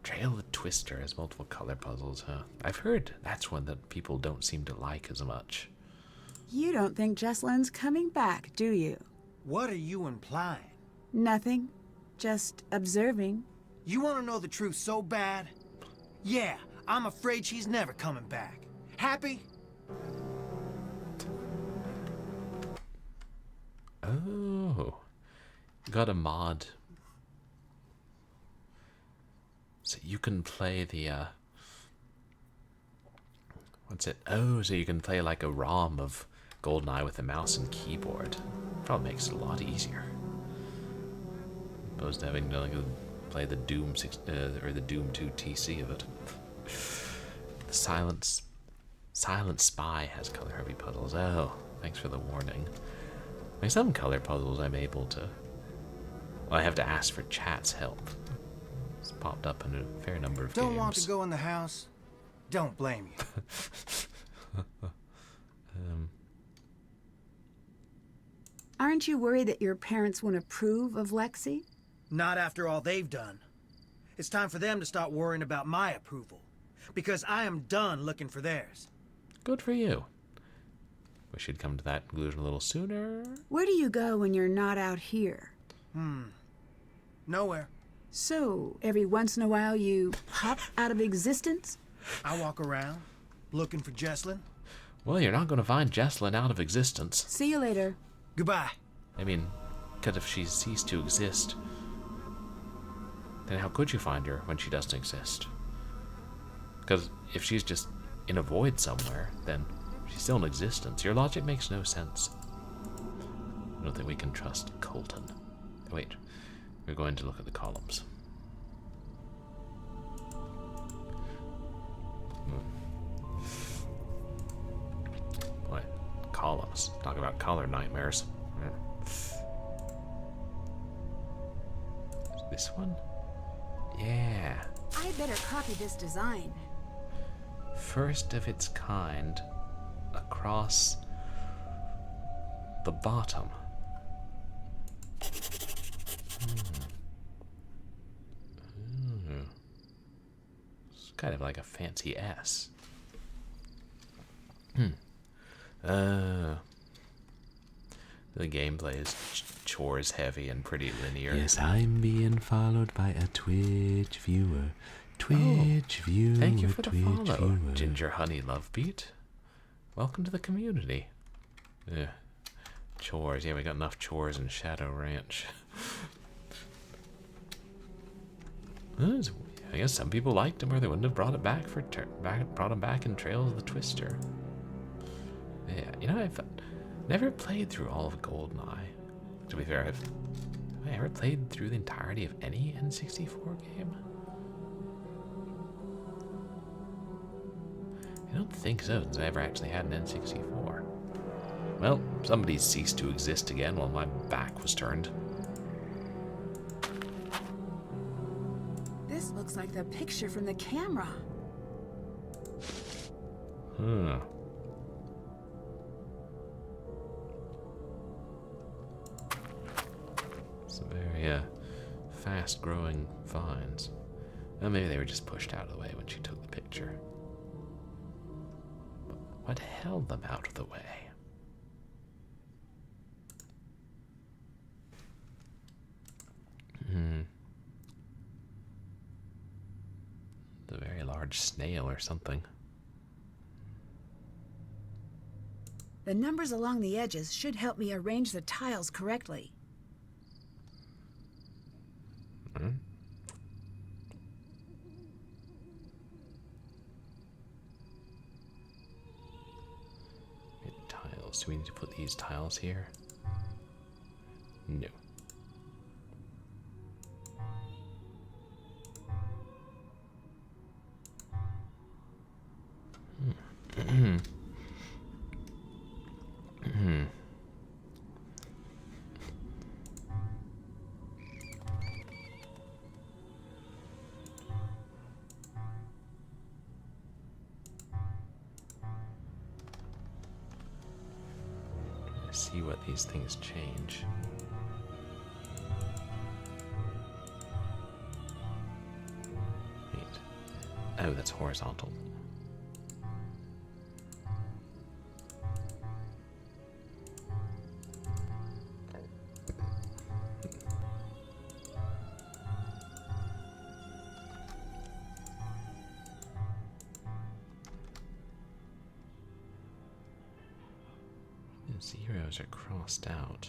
Trail the Twister has multiple color puzzles, huh? I've heard that's one that people don't seem to like as much. You don't think Jessalyn's coming back, do you? What are you implying? Nothing. Just observing. You want to know the truth so bad? Yeah, I'm afraid she's never coming back. Happy? Oh. Got a mod. So you can play the, what's it? Oh, so you can play like a ROM of GoldenEye with a mouse and keyboard. Probably makes it a lot easier. Opposed to having to like, play the Doom 6, or the Doom 2 TC of it. The Silent Spy has color heavy puzzles. Oh, thanks for the warning. Like some color puzzles I'm able to... Well, I have to ask for chat's help. It's popped up in a fair number of games. Don't want to go in the house? Don't blame you. Aren't you worried that your parents won't approve of Lexi? Not after all they've done. It's time for them to start worrying about my approval. Because I am done looking for theirs. Good for you. Wish you'd come to that conclusion a little sooner. Where do you go when you're not out here? Nowhere. So, every once in a while you pop out of existence? I walk around, looking for Jessalyn. Well, you're not going to find Jessalyn out of existence. See you later. Goodbye. I mean, because if she's ceased to exist, then how could you find her when she doesn't exist? Because if she's just in a void somewhere, then she's still in existence. Your logic makes no sense. I don't think we can trust Colton. Wait, we're going to look at the columns. Boy, columns. Talk about color nightmares. This one? Yeah. I better copy this design. First of its kind across the bottom. It's kind of like a fancy S. The gameplay is chores heavy and pretty linear. Yes, I'm being followed by a Twitch viewer. Twitch viewer. Thank you for the Twitch follow, viewer. Ginger Honey Love Beat. Welcome to the community. Yeah. Chores. Yeah, we got enough chores in Shadow Ranch. I guess some people liked him, or they wouldn't have brought it back for brought him back in Trails of the Twister. Yeah, you know, I've never played through all of GoldenEye. To be fair, have I ever played through the entirety of any N64 game? I don't think so, since I never actually had an N64. Well, somebody's ceased to exist again while my back was turned. This looks like the picture from the camera. Some very fast-growing vines. Well, maybe they were just pushed out of the way when she took the picture. But what held them out of the way? A very large snail or something. The numbers along the edges should help me arrange the tiles correctly. Hmm? Tiles. Do we need to put these tiles here? No. See what these things change. Wait. Oh, that's horizontal. Zeros are crossed out.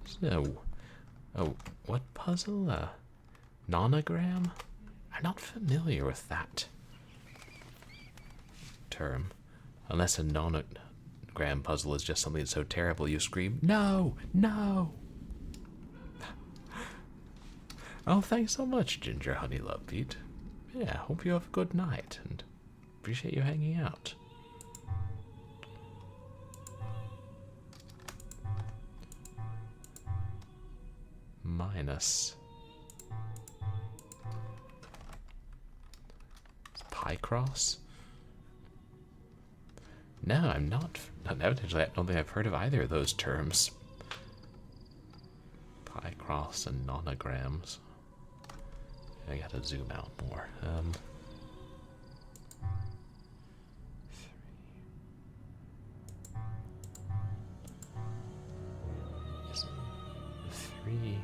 So, oh, what puzzle? Nonogram? I'm not familiar with that term. Unless a nonogram puzzle is just something that's so terrible you scream, "No! No!" Oh, thanks so much, Ginger Honey Love Beat. Yeah, hope you have a good night, and appreciate you hanging out. Minus pi cross? No, I'm not. Evidently, I don't think I've heard of either of those terms. Pi cross and nonograms. I gotta zoom out more. Three.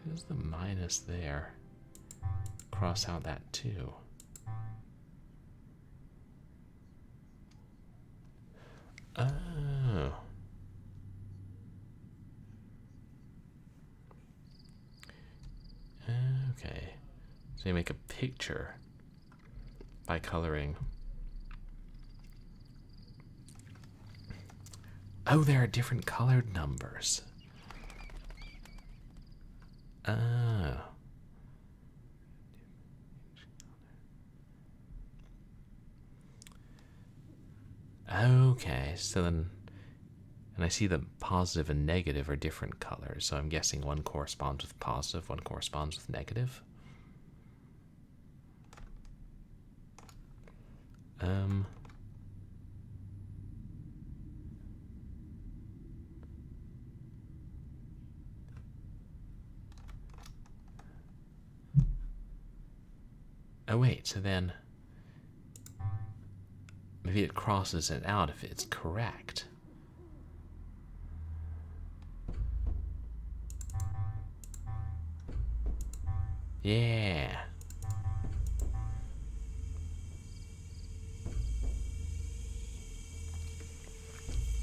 There's the minus there. Cross out that too. Oh. Okay. So you make a picture by coloring. Oh, there are different colored numbers. Oh. Okay, so then, and I see the positive and negative are different colors, so I'm guessing one corresponds with positive, one corresponds with negative. Oh wait, so then maybe it crosses it out if it's correct. Yeah.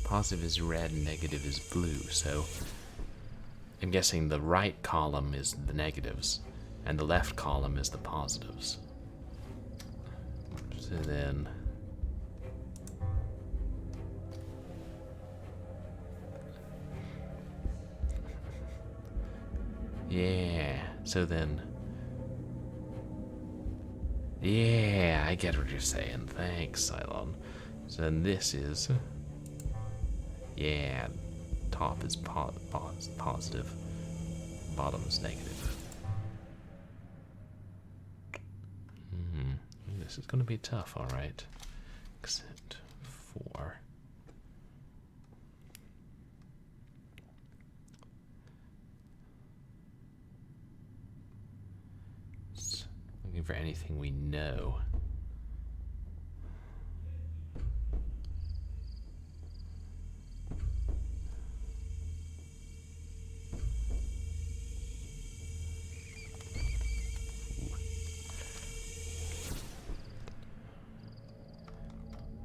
Positive is red and negative is blue, so I'm guessing the right column is the negatives and the left column is the positives. So then yeah, so then yeah, I get what you're saying. Thanks, Cylon. So then this is yeah, top is positive, bottom is negative. This is going to be tough, alright. Except for for anything we know.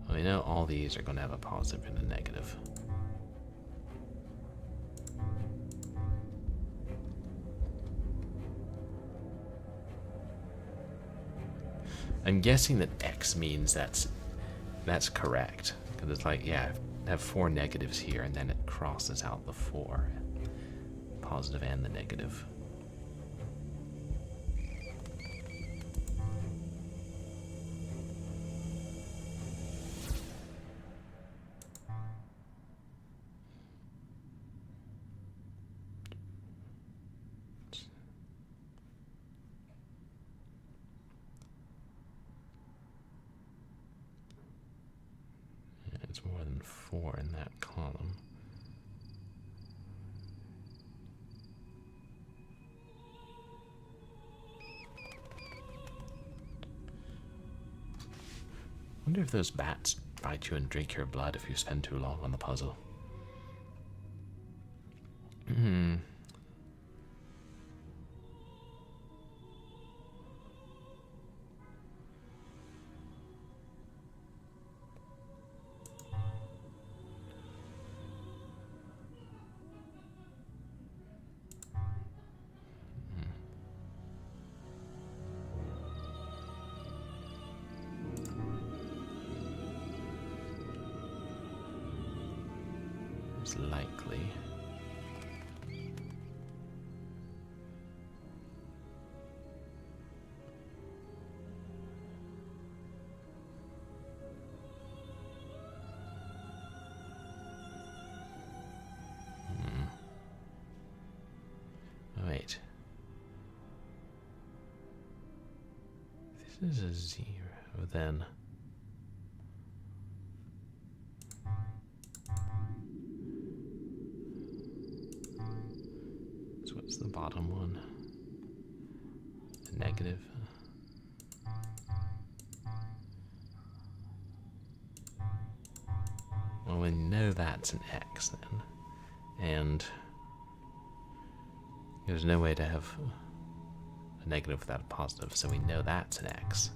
Well, we know all these are going to have a positive and a negative. I'm guessing that X means that's correct. Because it's like, yeah, have 4 negatives here, and then it crosses out the 4. Positive and the negative. It's more than 4 in that column. I wonder if those bats bite you and drink your blood if you spend too long on the puzzle. It's likely. Oh, wait. This is a 0, then. So what's the bottom one? A negative. Well, we know that's an X then. And there's no way to have a negative without a positive, so we know that's an X.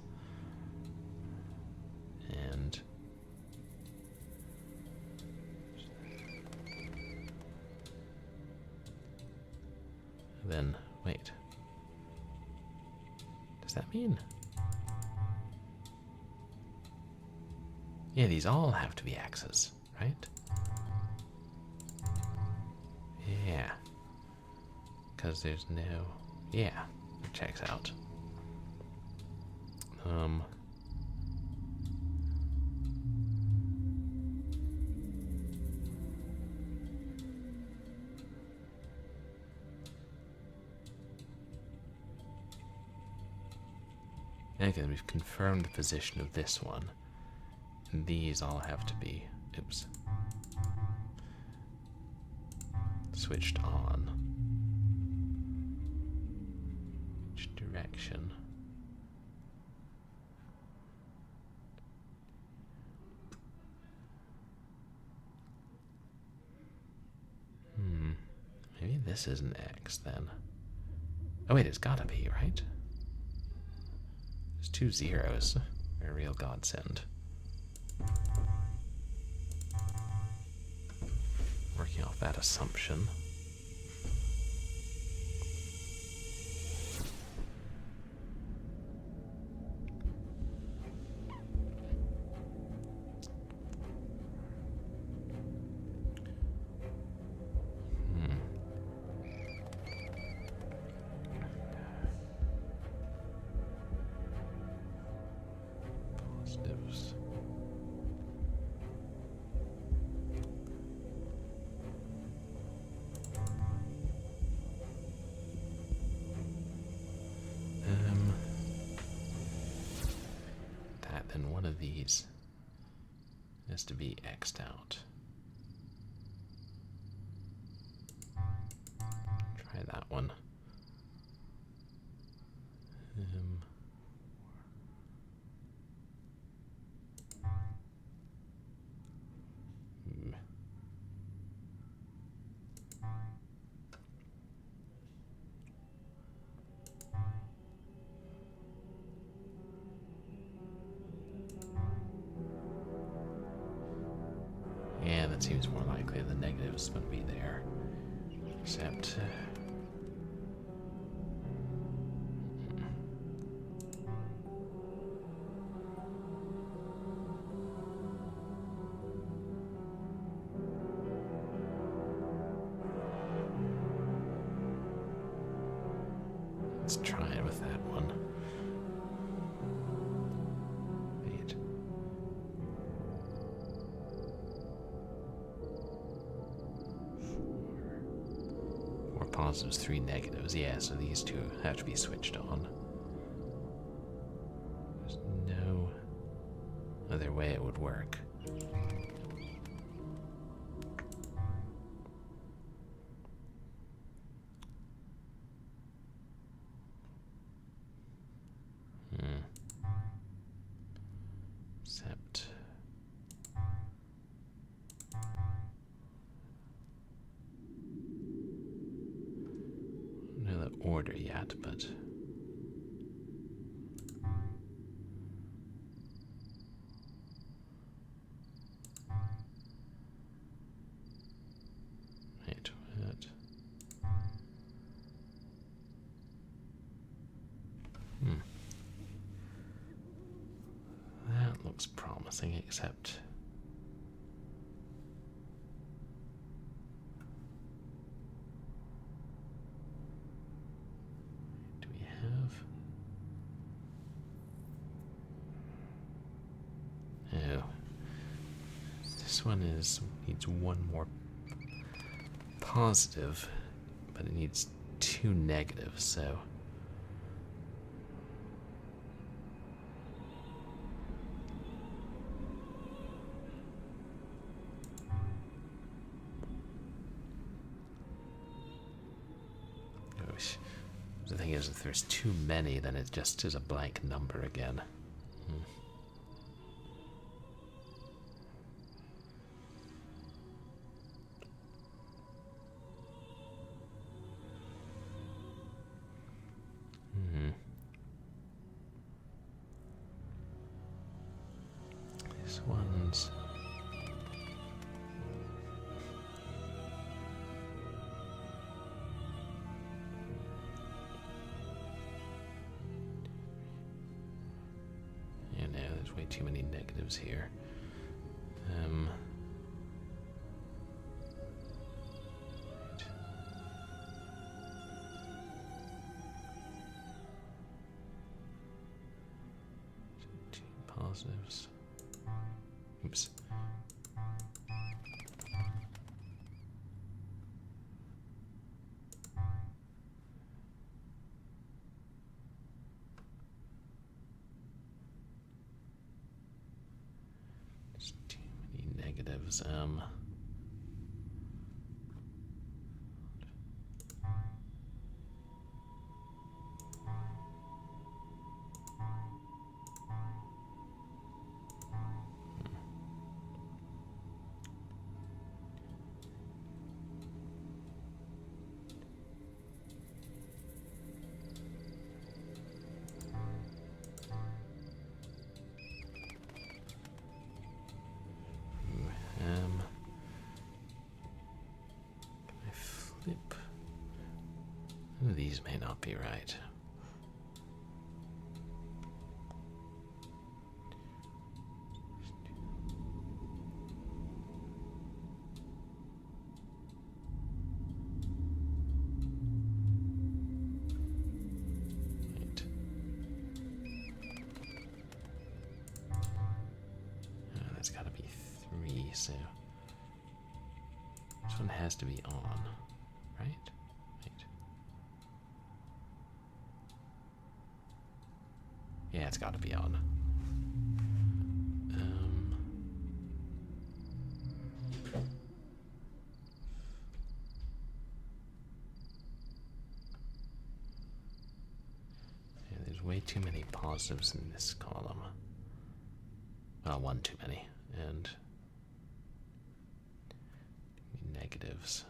And then, wait. Does that mean? Yeah, these all have to be X's, right? Yeah. Because there's no... Yeah, it checks out. Okay, we've confirmed the position of this one. And these all have to be, oops, switched on. Which direction? Maybe this is an X then. Oh wait, it's gotta be, right? There's 2 zeros. A real godsend. Working off that assumption. Positives. Then one of these has to be X'd out. Try that one. it seems more likely the negative's going to be there. Except... let's try it with that one. Wait. 4 positives, 3 negatives. Yeah, so these two have to be switched on. There's no other way it would work. Except... I don't know the order yet, but... wait, what? That looks promising, except... do we have... oh. This one needs 1 more positive, but it needs 2 negatives, so... the thing is, if there's too many, then it just is a blank number again. This one's... yeah, no, there's way too many negatives here. Two positives. Oops. There's too many negatives. Can I flip? These may not be right. Wait. Oh, that's gotta be 3, so this one has to be on, right? Wait. Yeah, it's gotta be on. Yeah, there's way too many positives in this column. Well, 1 too many, and negatives.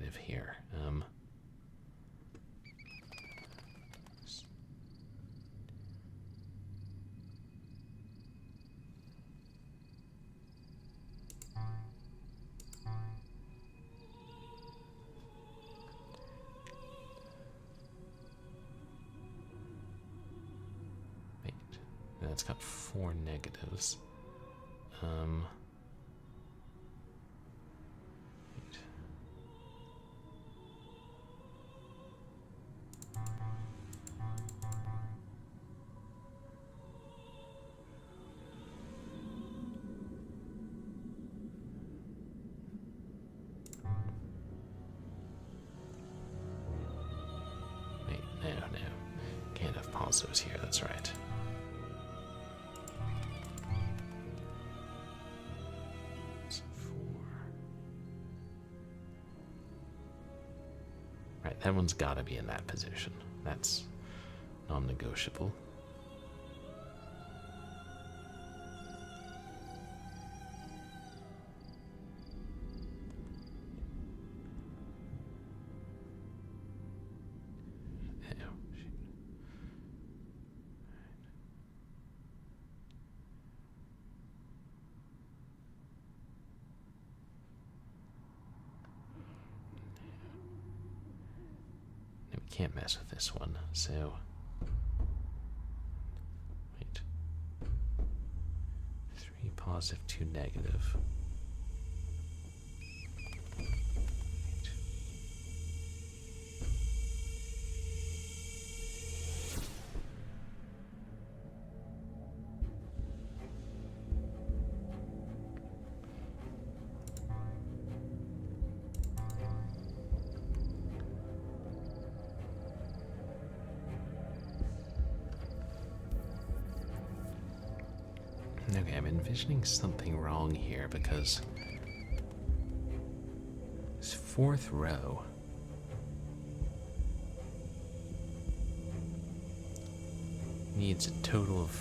negative here. Wait, that's got 4 negatives. Wait. Wait, no. Can't have positives here, that's right. So 4. Right, that one's gotta be in that position. That's non-negotiable. Oh, shoot. No, we can't mess with this one, so... Wait. 3 positive, 2 negative. Wait. Okay, I'm envisioning something wrong here because this 4th row needs a total of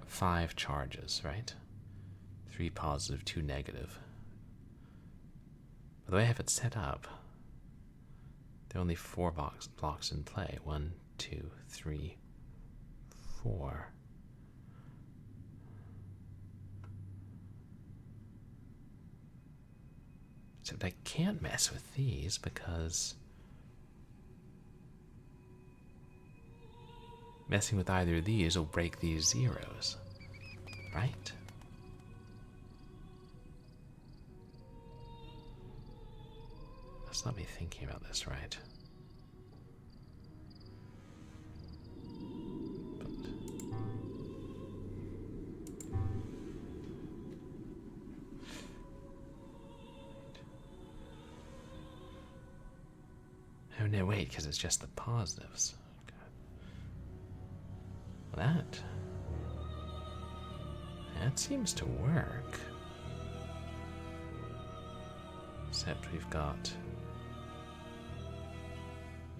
5 charges, right? 3 positive, 2 negative. But the way I have it set up, there are only 4 blocks in play. 1, 2, 3, 4. Except I can't mess with these because messing with either of these will break these zeros, right? Must not be thinking about this right. Oh no, wait, because it's just the positives. Well, that seems to work. Except we've got...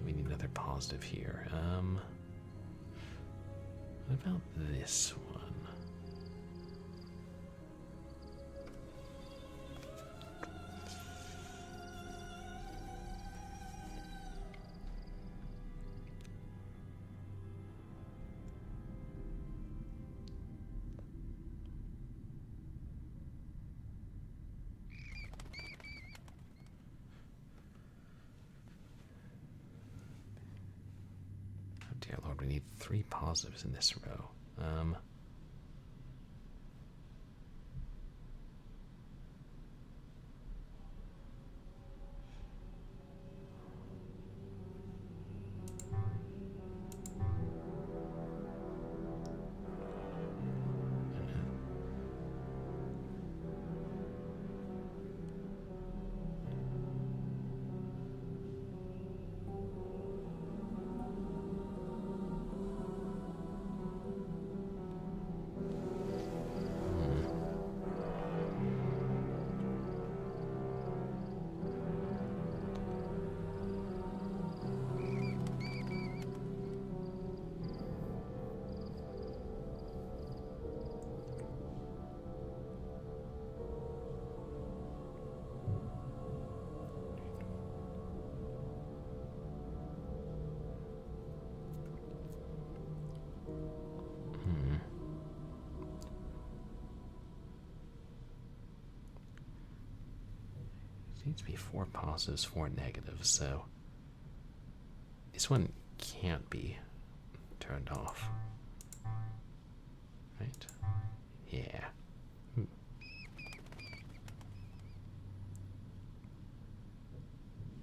We need another positive here. What about this one? Dear Lord, we need 3 positives in this row. Needs to be 4 positives, 4 negatives, so this one can't be turned off. Right? Yeah.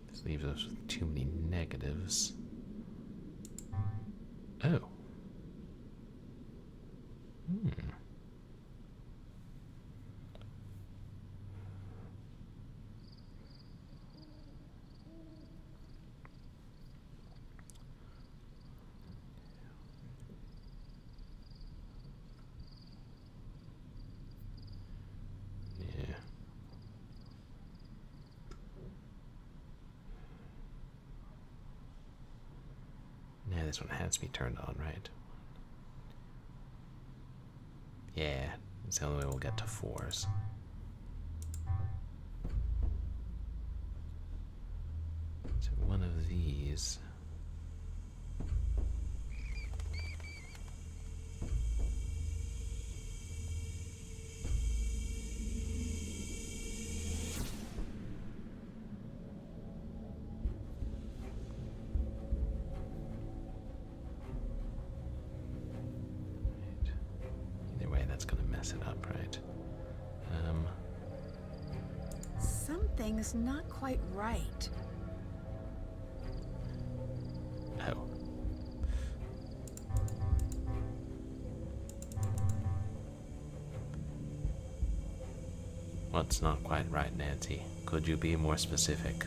This leaves us with too many negatives. Oh. Yeah, this one has to be turned on, right? Yeah, it's the only way we'll get to 4s. So one of these. Either way, that's gonna mess it up, right? Something's not quite right. Oh. What's not quite right, Nancy? Could you be more specific?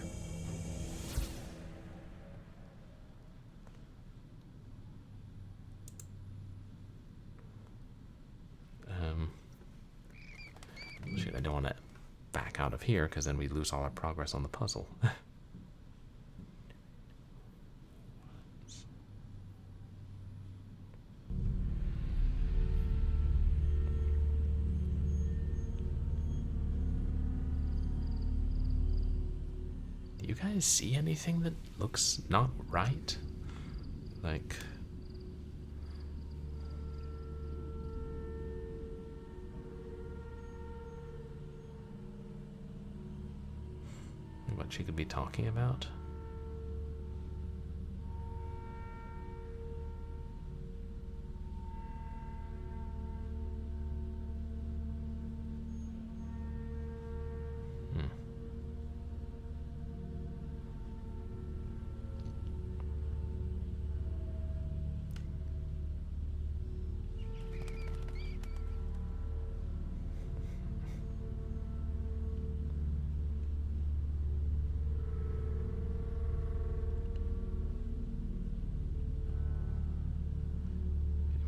Shoot, I don't want to back out of here because then we lose all our progress on the puzzle. Do you guys see anything that looks not right? Like... what she could be talking about?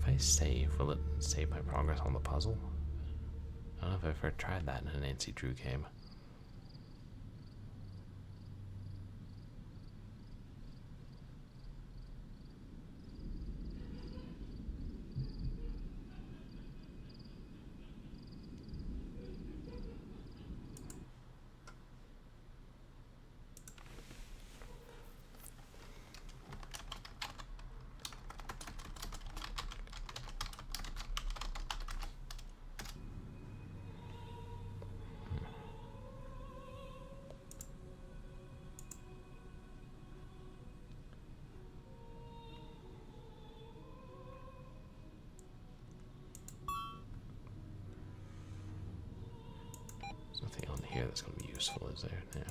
If I save, will it save my progress on the puzzle? I don't know if I've ever tried that in a Nancy Drew game. Nothing on here that's going to be useful, is there? Yeah.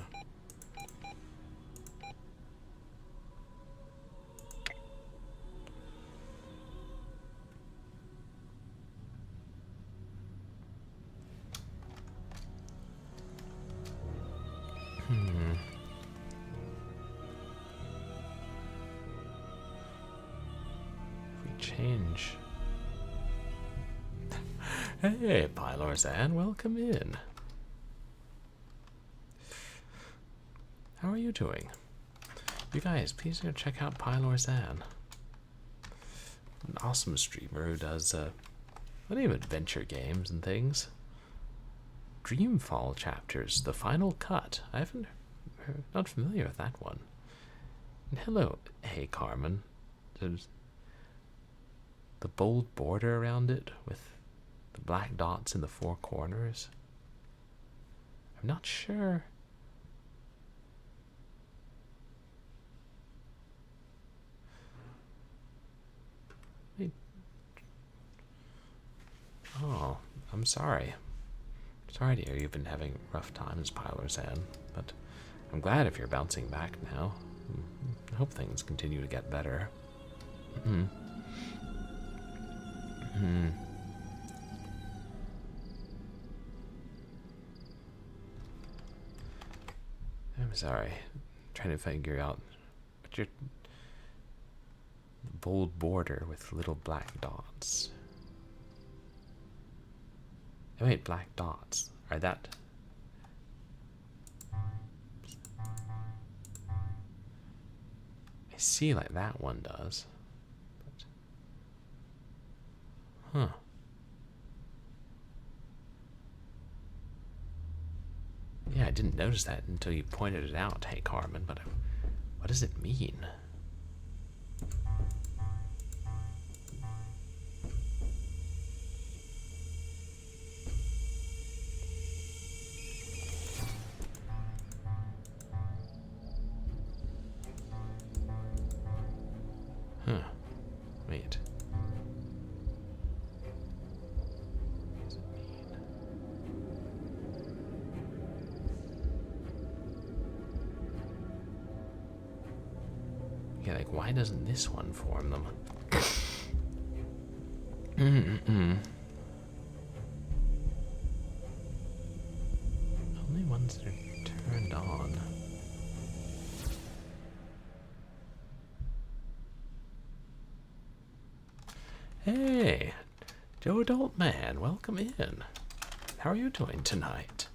If we change... Hey, Pylorzan, welcome in. How are you doing? You guys, please go check out Pylorzan. An awesome streamer who does plenty of adventure games and things. Dreamfall chapters, the final cut. I haven't not familiar with that one. And hello, hey Carmen. There's the bold border around it with the black dots in the 4 corners. I'm not sure I'm sorry. Sorry to hear you've been having rough times, Pylorzan, but I'm glad if you're bouncing back now. I hope things continue to get better. I'm sorry. I'm trying to figure out what your bold border with little black dots. Oh wait, black dots. Are that? I see, like that one does. But... Huh. Yeah, I didn't notice that until you pointed it out, hey Carmen, but what does it mean? Huh. Wait. What does it mean? Yeah, like, why doesn't this one form them? Only ones that are turned on. Hey, Joe Adult Man, welcome in. How are you doing tonight?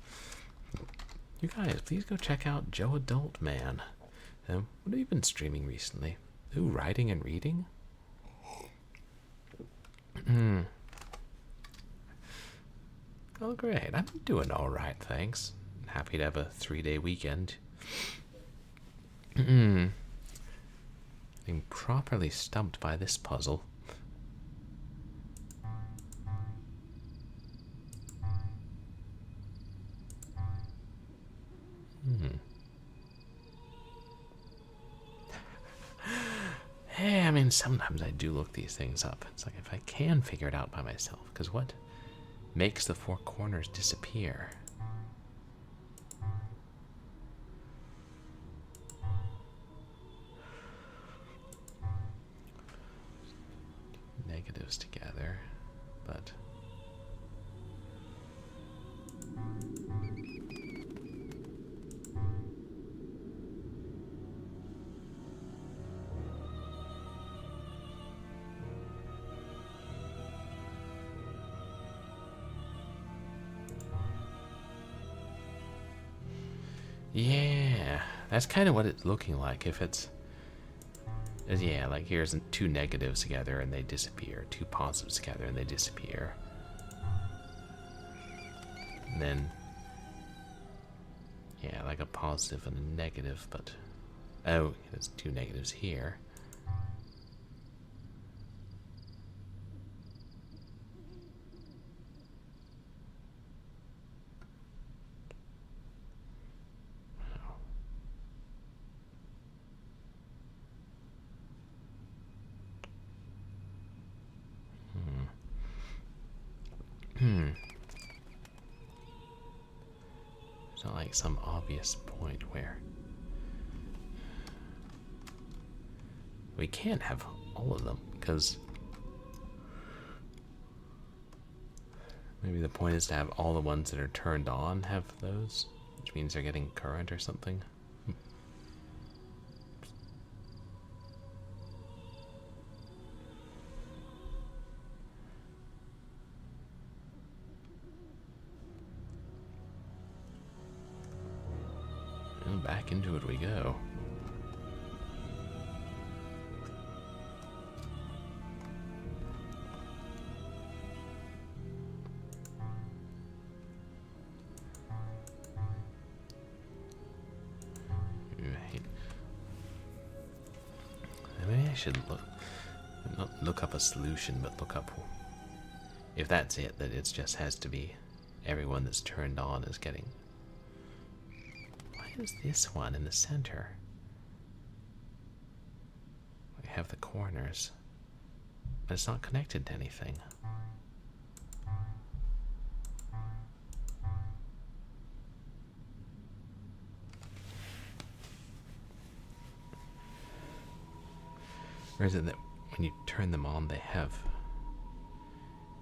You guys, please go check out Joe Adult Man. What have you been streaming recently? Ooh, writing and reading? Oh, great. I'm doing all right, thanks. Happy to have a 3-day weekend. Being properly stumped by this puzzle. Hey, I mean, sometimes I do look these things up. It's like if I can figure it out by myself, because what makes the four corners disappear? Negatives together, but... Yeah, that's kind of what it's looking like. If it's, yeah, like here's two negatives together and they disappear, two positives together and they disappear. And then, yeah, like a positive and a negative, but, oh, there's two negatives here. It's not like some obvious point where we can't have all of them, because maybe the point is to have all the ones that are turned on have those, which means they're getting current or something. And back into it we go. Maybe I should not look up a solution, but look up if that's it, that it just has to be everyone that's turned on is getting. Why is this one in the center? We have the corners, but it's not connected to anything. Or is it that when you turn them on, they have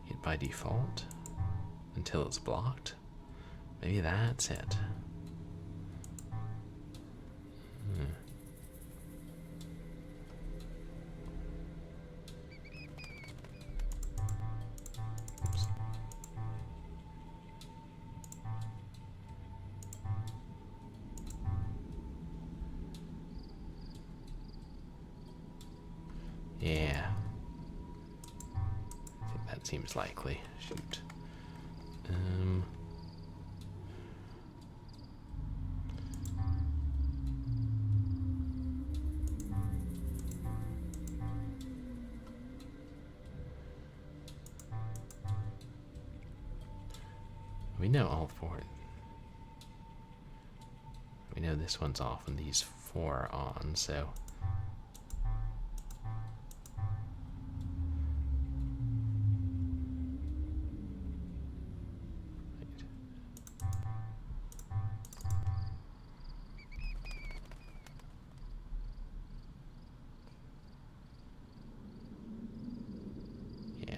it by default until it's blocked? Maybe that's it. Oops. Yeah. I think that seems likely. Shoot. We know all four. We know this one's off and these four are on, so. Yeah.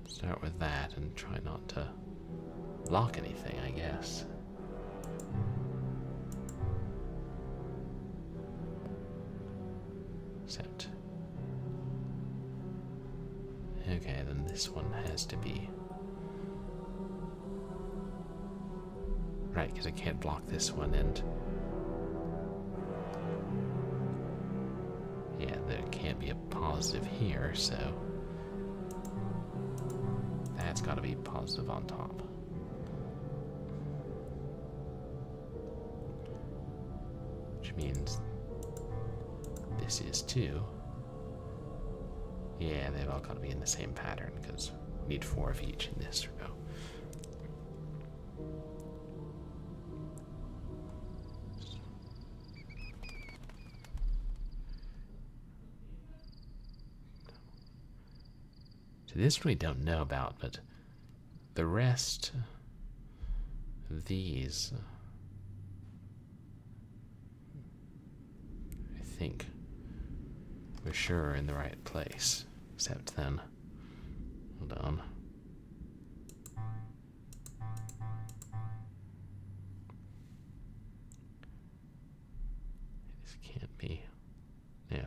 Start with that and try not to block anything, I guess. Except. Okay, then this one has to be. Right, because I can't block this one and. Yeah, there can't be a positive here, so. That's got to be positive on top. Which means this is too. Yeah, they've all got to be in the same pattern because we need 4 of each in this row. So this we don't know about, but the rest of these, I think we're sure in the right place. Except then, hold on. This can't be. No.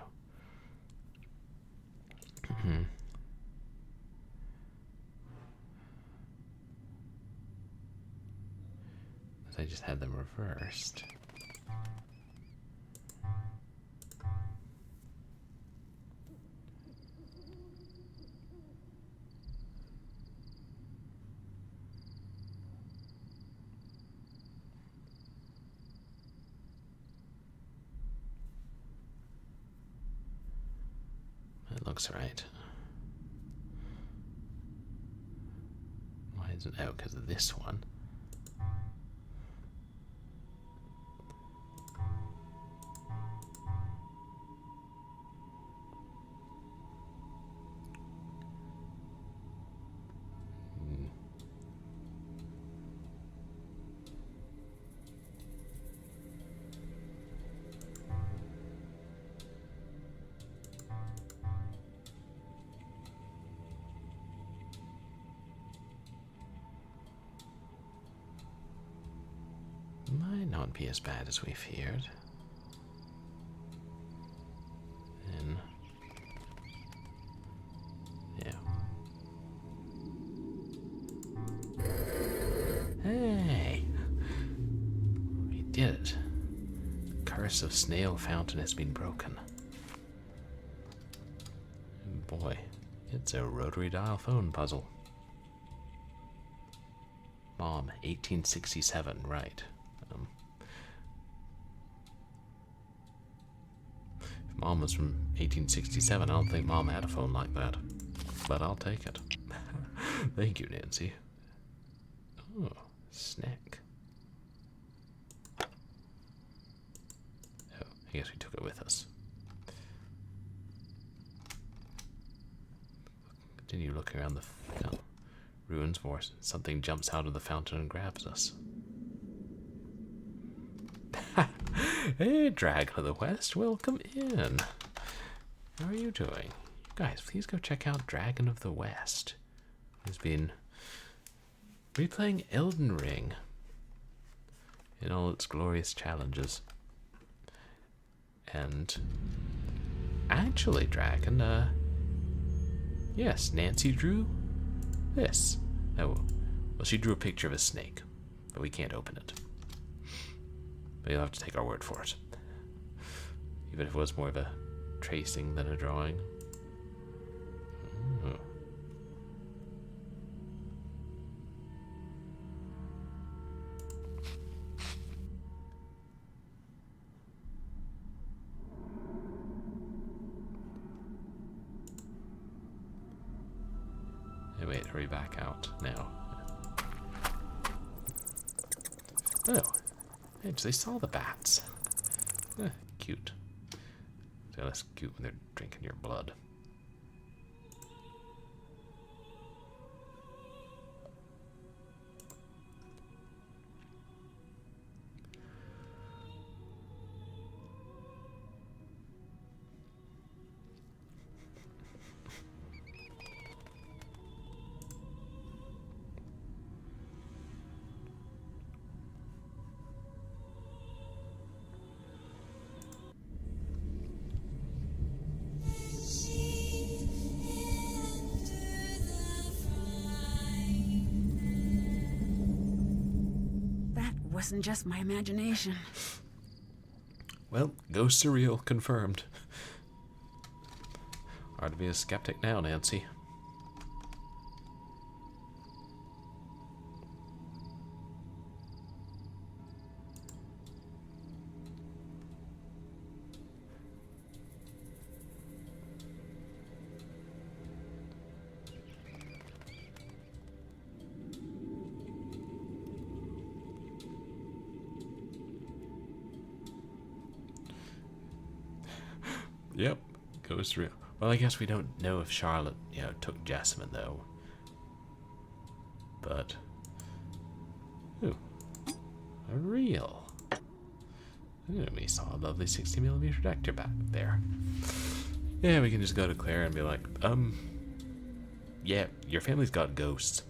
I just had them reversed. That looks right. Why isn't it? Oh, because of this one. Might not be as bad as we feared. And yeah. Hey! We did it. The curse of Snail Fountain has been broken. And boy, it's a rotary dial phone puzzle. Mom, 1867, right. If Mom was from 1867, I don't think Mom had a phone like that. But I'll take it. Thank you, Nancy. Oh, snack. Oh, I guess we took it with us. Continue looking around the ruins for something jumps out of the fountain and grabs us. Hey, Dragon of the West, welcome in. How are you doing? You guys, please go check out Dragon of the West. He's been replaying Elden Ring in all its glorious challenges. And actually, Dragon, yes, Nancy drew this. Oh, well, she drew a picture of a snake, but we can't open it. But you'll have to take our word for it. Even if it was more of a tracing than a drawing. Ooh. Hey, wait, hurry back out now. Oh, hey, they saw the bats. Cute. They're less cute when they're drinking your blood. Wasn't just my imagination. Well, ghosts are real, confirmed. Hard to be a skeptic now, Nancy. Yep, ghost real. Well, I guess we don't know if Charlotte, took Jessamine, though. But... ooh. A reel. Ooh, we saw a lovely 60mm projector back there. Yeah, we can just go to Claire and be like, yeah, your family's got ghosts.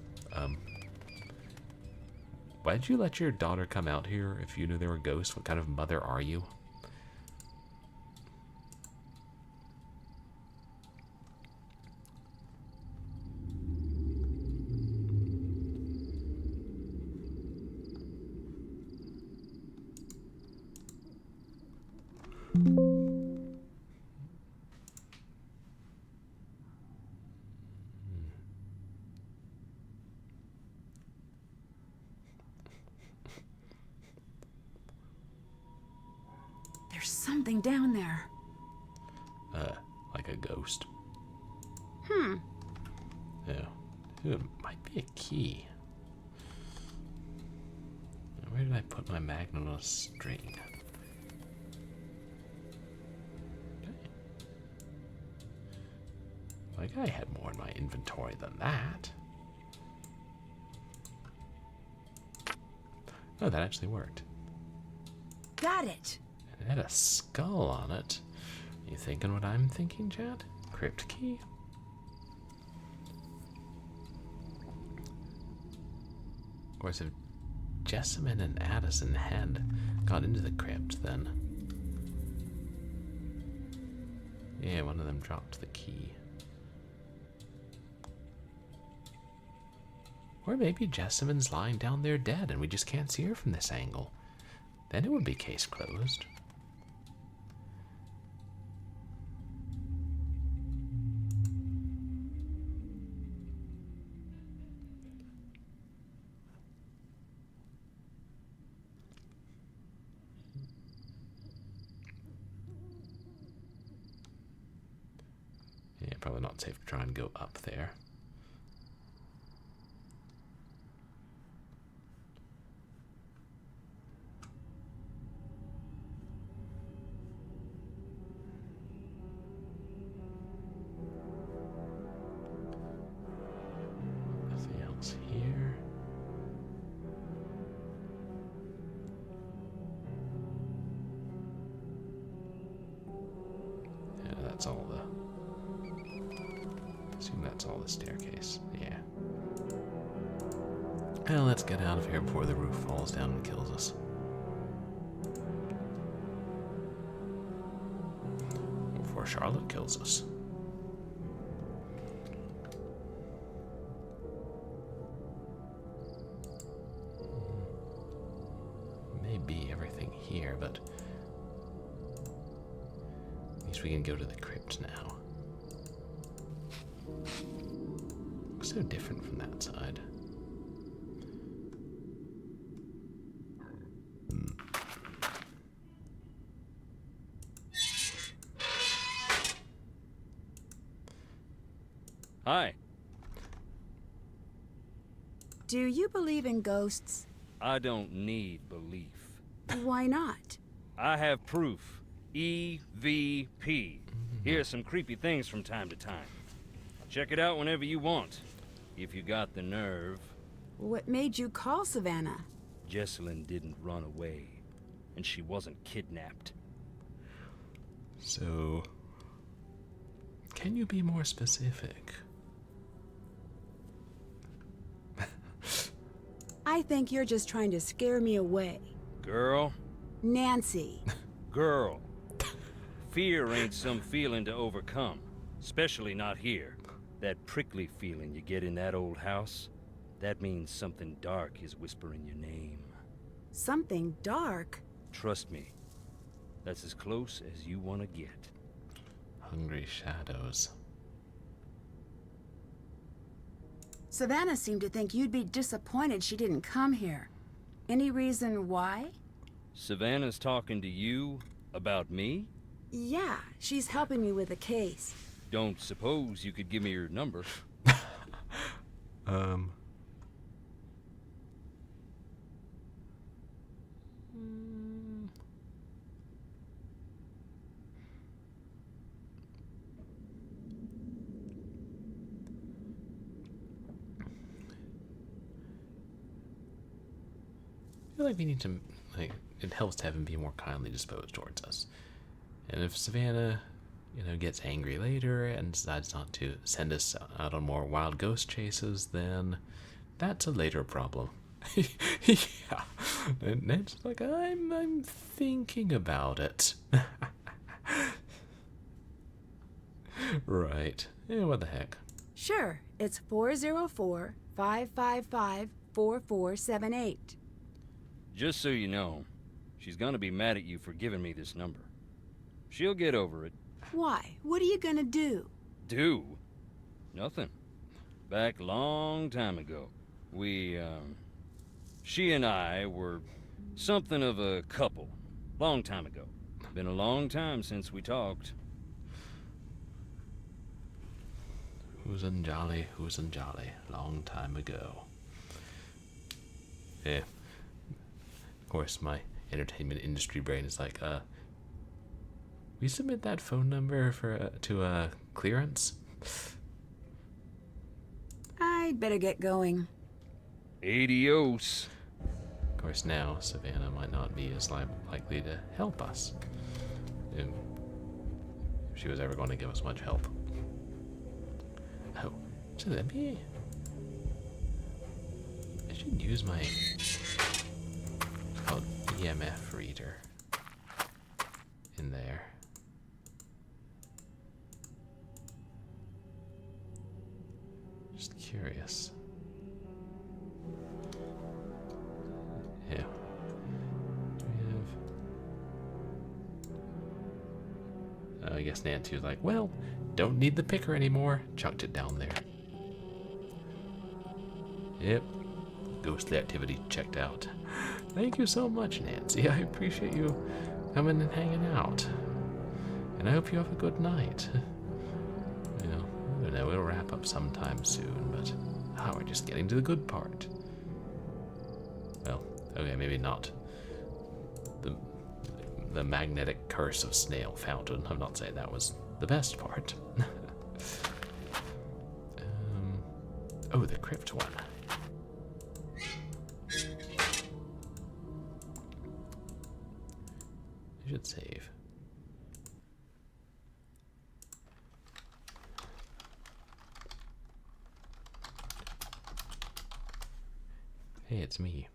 Why'd you let your daughter come out here if you knew there were ghosts? What kind of mother are you? There's something down there. Like a ghost. Hmm. Yeah. Ooh, it might be a key. Where did I put my magnet on a string? Like, I had more in my inventory than that. Oh, that actually worked. Got it. And it had a skull on it. You thinking what I'm thinking, Chad? Crypt key? Of course, if Jessamine and Addison had got into the crypt, then... yeah, one of them dropped the key. Or maybe Jessamine's lying down there dead and we just can't see her from this angle. Then it would be case closed. Yeah, probably not safe to try and go up there. Nothing else here. follow the staircase. Yeah. Well, let's get out of here before the roof falls down and kills us. Before Charlotte kills us. Maybe everything here, but at least we can go to the crypt now. Looks so different from that side. Hi. Do you believe in ghosts? I don't need belief. Why not? I have proof. EVP. Here's some creepy things from time to time. Check it out whenever you want, if you got the nerve. What made you call Savannah? Jessalyn didn't run away, and she wasn't kidnapped. So, can you be more specific? I think you're just trying to scare me away. Girl. Nancy. Girl. Fear ain't some feeling to overcome, especially not here. That prickly feeling you get in that old house, that means something dark is whispering your name. Something dark? Trust me, that's as close as you want to get. Hungry shadows. Savannah seemed to think you'd be disappointed she didn't come here. Any reason why? Savannah's talking to you about me? Yeah, she's helping me with a case. Don't suppose you could give me your number? I feel like we need to, like, it helps to have him be more kindly disposed towards us. And if Savannah, gets angry later and decides not to send us out on more wild ghost chases, then that's a later problem. Yeah. And Ned's like, I'm thinking about it. Right. Yeah, what the heck. Sure, it's 404-555-4478. Just so you know, she's gonna be mad at you for giving me this number. She'll get over it. Why? What are you gonna do? Do? Nothing. Back long time ago, she and I were something of a couple. Long time ago. Been a long time since we talked. Who's in jolly, long time ago. Yeah. Of course, my entertainment industry brain is like, we submit that phone number to clearance? I'd better get going. Adios. Of course, now Savannah might not be as likely to help us. If she was ever going to give us much help. Oh, so I should use my EMF reader in there. Just curious. Yeah. Do we have... I guess Nancy was like, well, don't need the picker anymore. Chucked it down there. Yep. Ghostly activity checked out. Thank you so much, Nancy. I appreciate you coming and hanging out. And I hope you have a good night. I don't know, we'll wrap up sometime soon, but we're just getting to the good part. Well, okay, maybe not. The magnetic curse of Snail Fountain. I'm not saying that was the best part. Oh, the crypt one. I should save. Hey, it's me.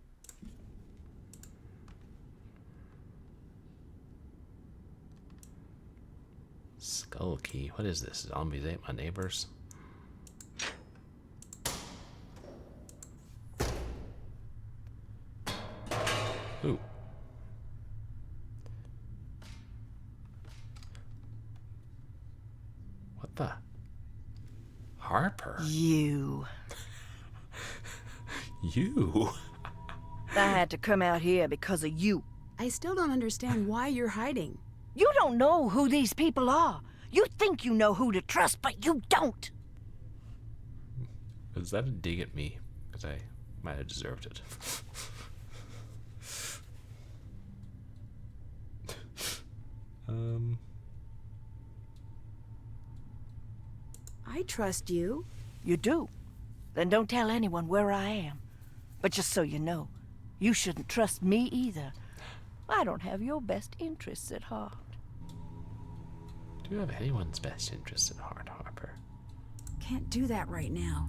Skull key. What is this? Zombies ate my neighbors. Ooh. What the? Harper? You. You? I had to come out here because of you. I still don't understand why you're hiding. You don't know who these people are. You think you know who to trust, but you don't. Was that a dig at me? Because I might have deserved it. I trust you. You do? Then don't tell anyone where I am. But just so you know, you shouldn't trust me either. I don't have your best interests at heart. Do you have anyone's best interests at heart, Harper? Can't do that right now.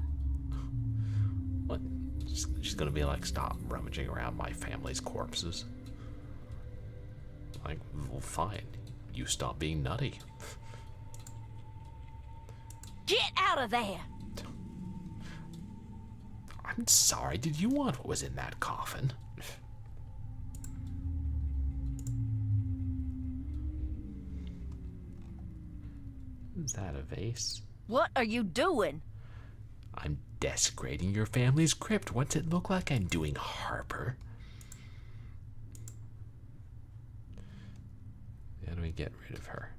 What? She's gonna be like, stop rummaging around my family's corpses. Like, well, fine. You stop being nutty. Get out of there! I'm sorry, did you want what was in that coffin? Is that a vase? What are you doing? I'm desecrating your family's crypt. What's it look like I'm doing, Harper? How do we get rid of her?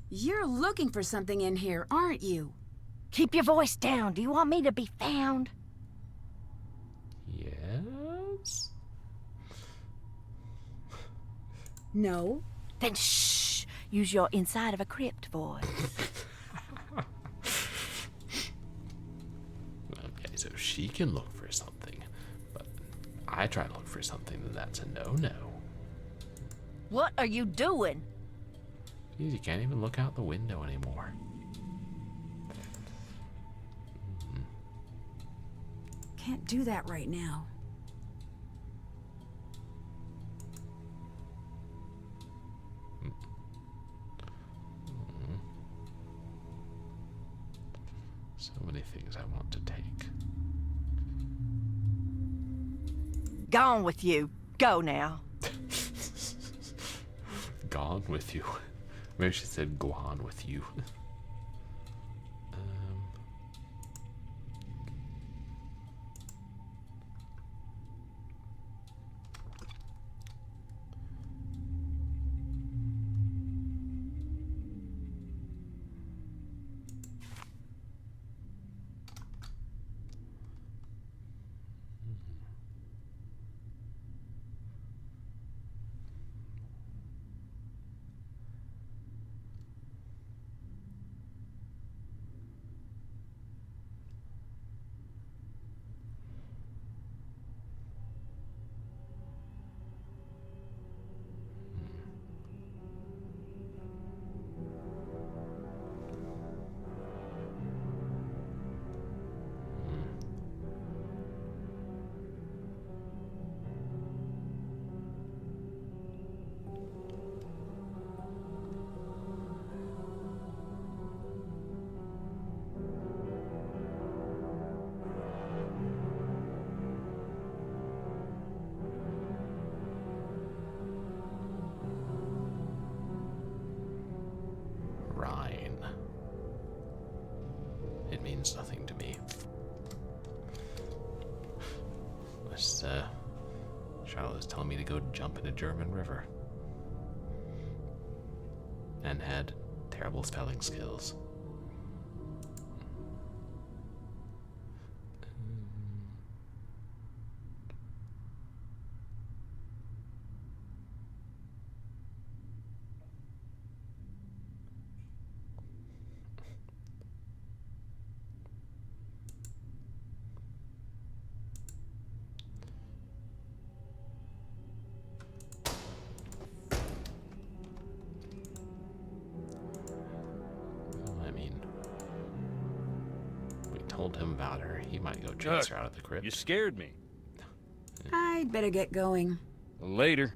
You're looking for something in here, aren't you? Keep your voice down. Do you want me to be found? Yes? No. Then shh. Use your inside of a crypt voice. Okay, so she can look for something, but I try to look for something, then that's a no-no. What are you doing? Jeez, you can't even look out the window anymore. Can't do that right now. So many things I want to take. Gone with you. Go now. Gone with you. Maybe she said go on with you. Rhine. It means nothing to me. This, Charlotte was telling me to go jump in a German river. And had terrible spelling skills. told him about her, he might go chase her out of the crypt. You scared me. I'd better get going. Later.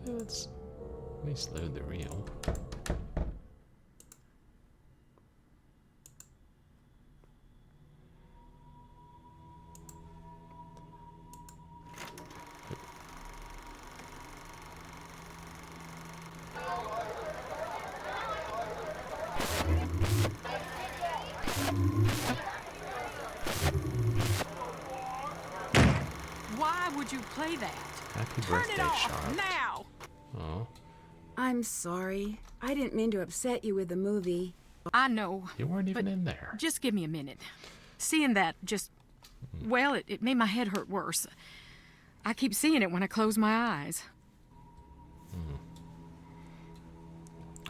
Let me slow the reel. Why would you play that? Happy Turn birthday, it off Sharp. now! Oh, I'm sorry. I didn't mean to upset you with the movie. I know. you weren't even in there. Just give me a minute. Seeing that just, well, it made my head hurt worse. I keep seeing it when I close my eyes.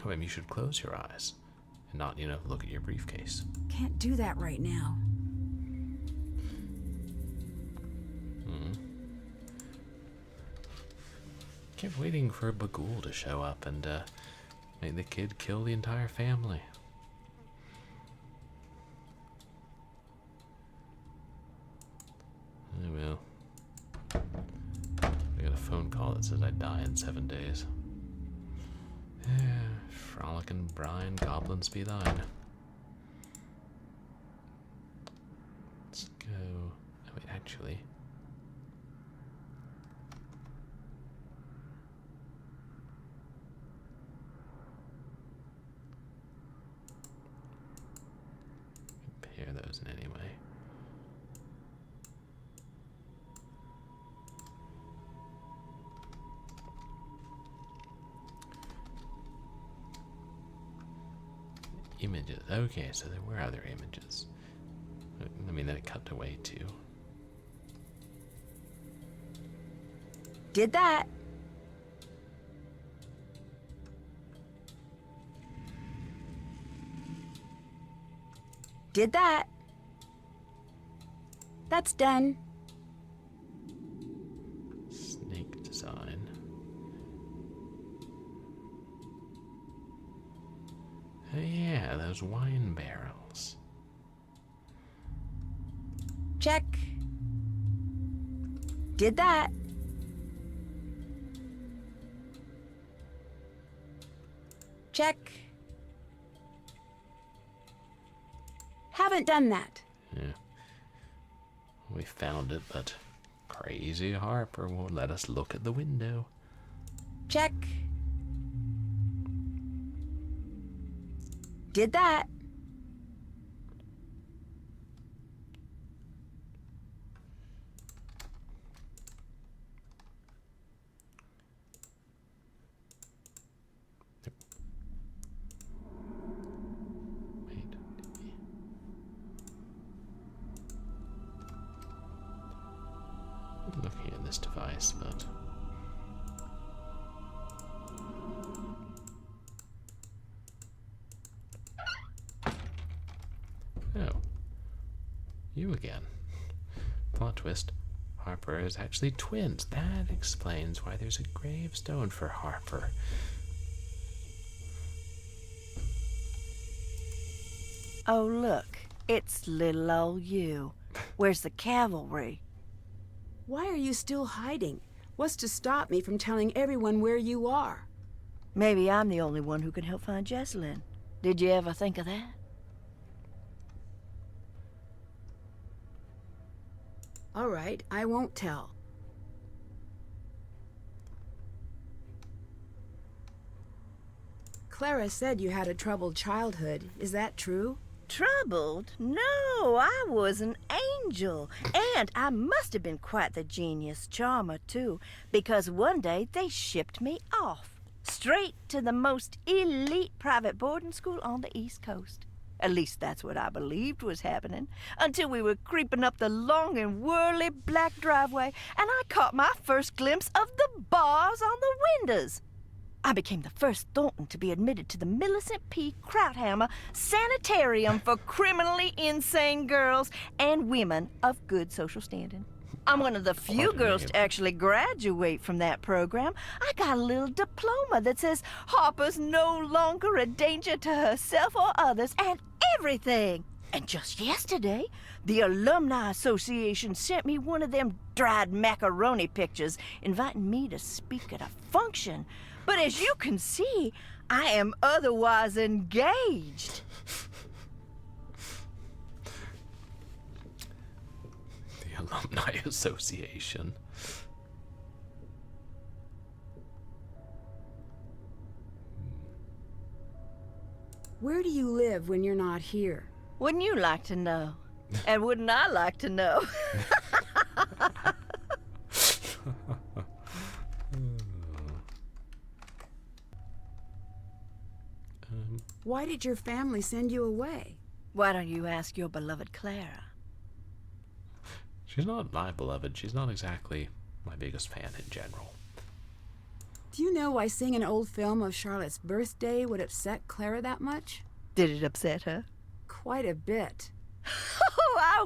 Oh, maybe you should close your eyes and not, look at your briefcase. Can't do that right now. Kept waiting for Bagul to show up and make the kid kill the entire family. Oh well. I got a phone call that says I die in 7 days. Frolickin' brine, goblins be thine. Let's go. Oh wait, actually. Pair those in any way. Images. Okay, so there were other images. I mean, that it cut away too. Did that. Did that. That's done. Snake design. Oh yeah, those wine barrels. Check. Did that. Check. Haven't done that. Yeah. We found it, but crazy Harper won't let us look at the window. Check. Did that. Wait. I'm looking at this device, but oh, you again. Plot twist. Harper is actually twins. That explains why there's a gravestone for Harper. Oh, look. It's little old you. Where's the cavalry? Why are you still hiding? What's to stop me from telling everyone where you are? Maybe I'm the only one who can help find Jessalyn. Did you ever think of that? All right, I won't tell. Clara said you had a troubled childhood. Is that true? Troubled? No, I was an angel. And I must have been quite the genius charmer, too, because one day they shipped me off, straight to the most elite private boarding school on the East Coast. At least that's what I believed was happening, until we were creeping up the long and whirly black driveway, and I caught my first glimpse of the bars on the windows. I became the first Thornton to be admitted to the Millicent P. Krauthammer Sanitarium for criminally insane girls and women of good social standing. I'm one of the few girls to actually graduate from that program. I got a little diploma that says Harper's no longer a danger to herself or others and everything. And just yesterday, the Alumni Association sent me one of them dried macaroni pictures inviting me to speak at a function. But as you can see, I am otherwise engaged. The Alumni Association. Where do you live when you're not here? Wouldn't you like to know? And wouldn't I like to know? Why did your family send you away? Why don't you ask your beloved Clara? She's not my beloved. She's not exactly my biggest fan in general. Do you know why seeing an old film of Charlotte's birthday would upset Clara that much? Did it upset her? Quite a bit. Oh, I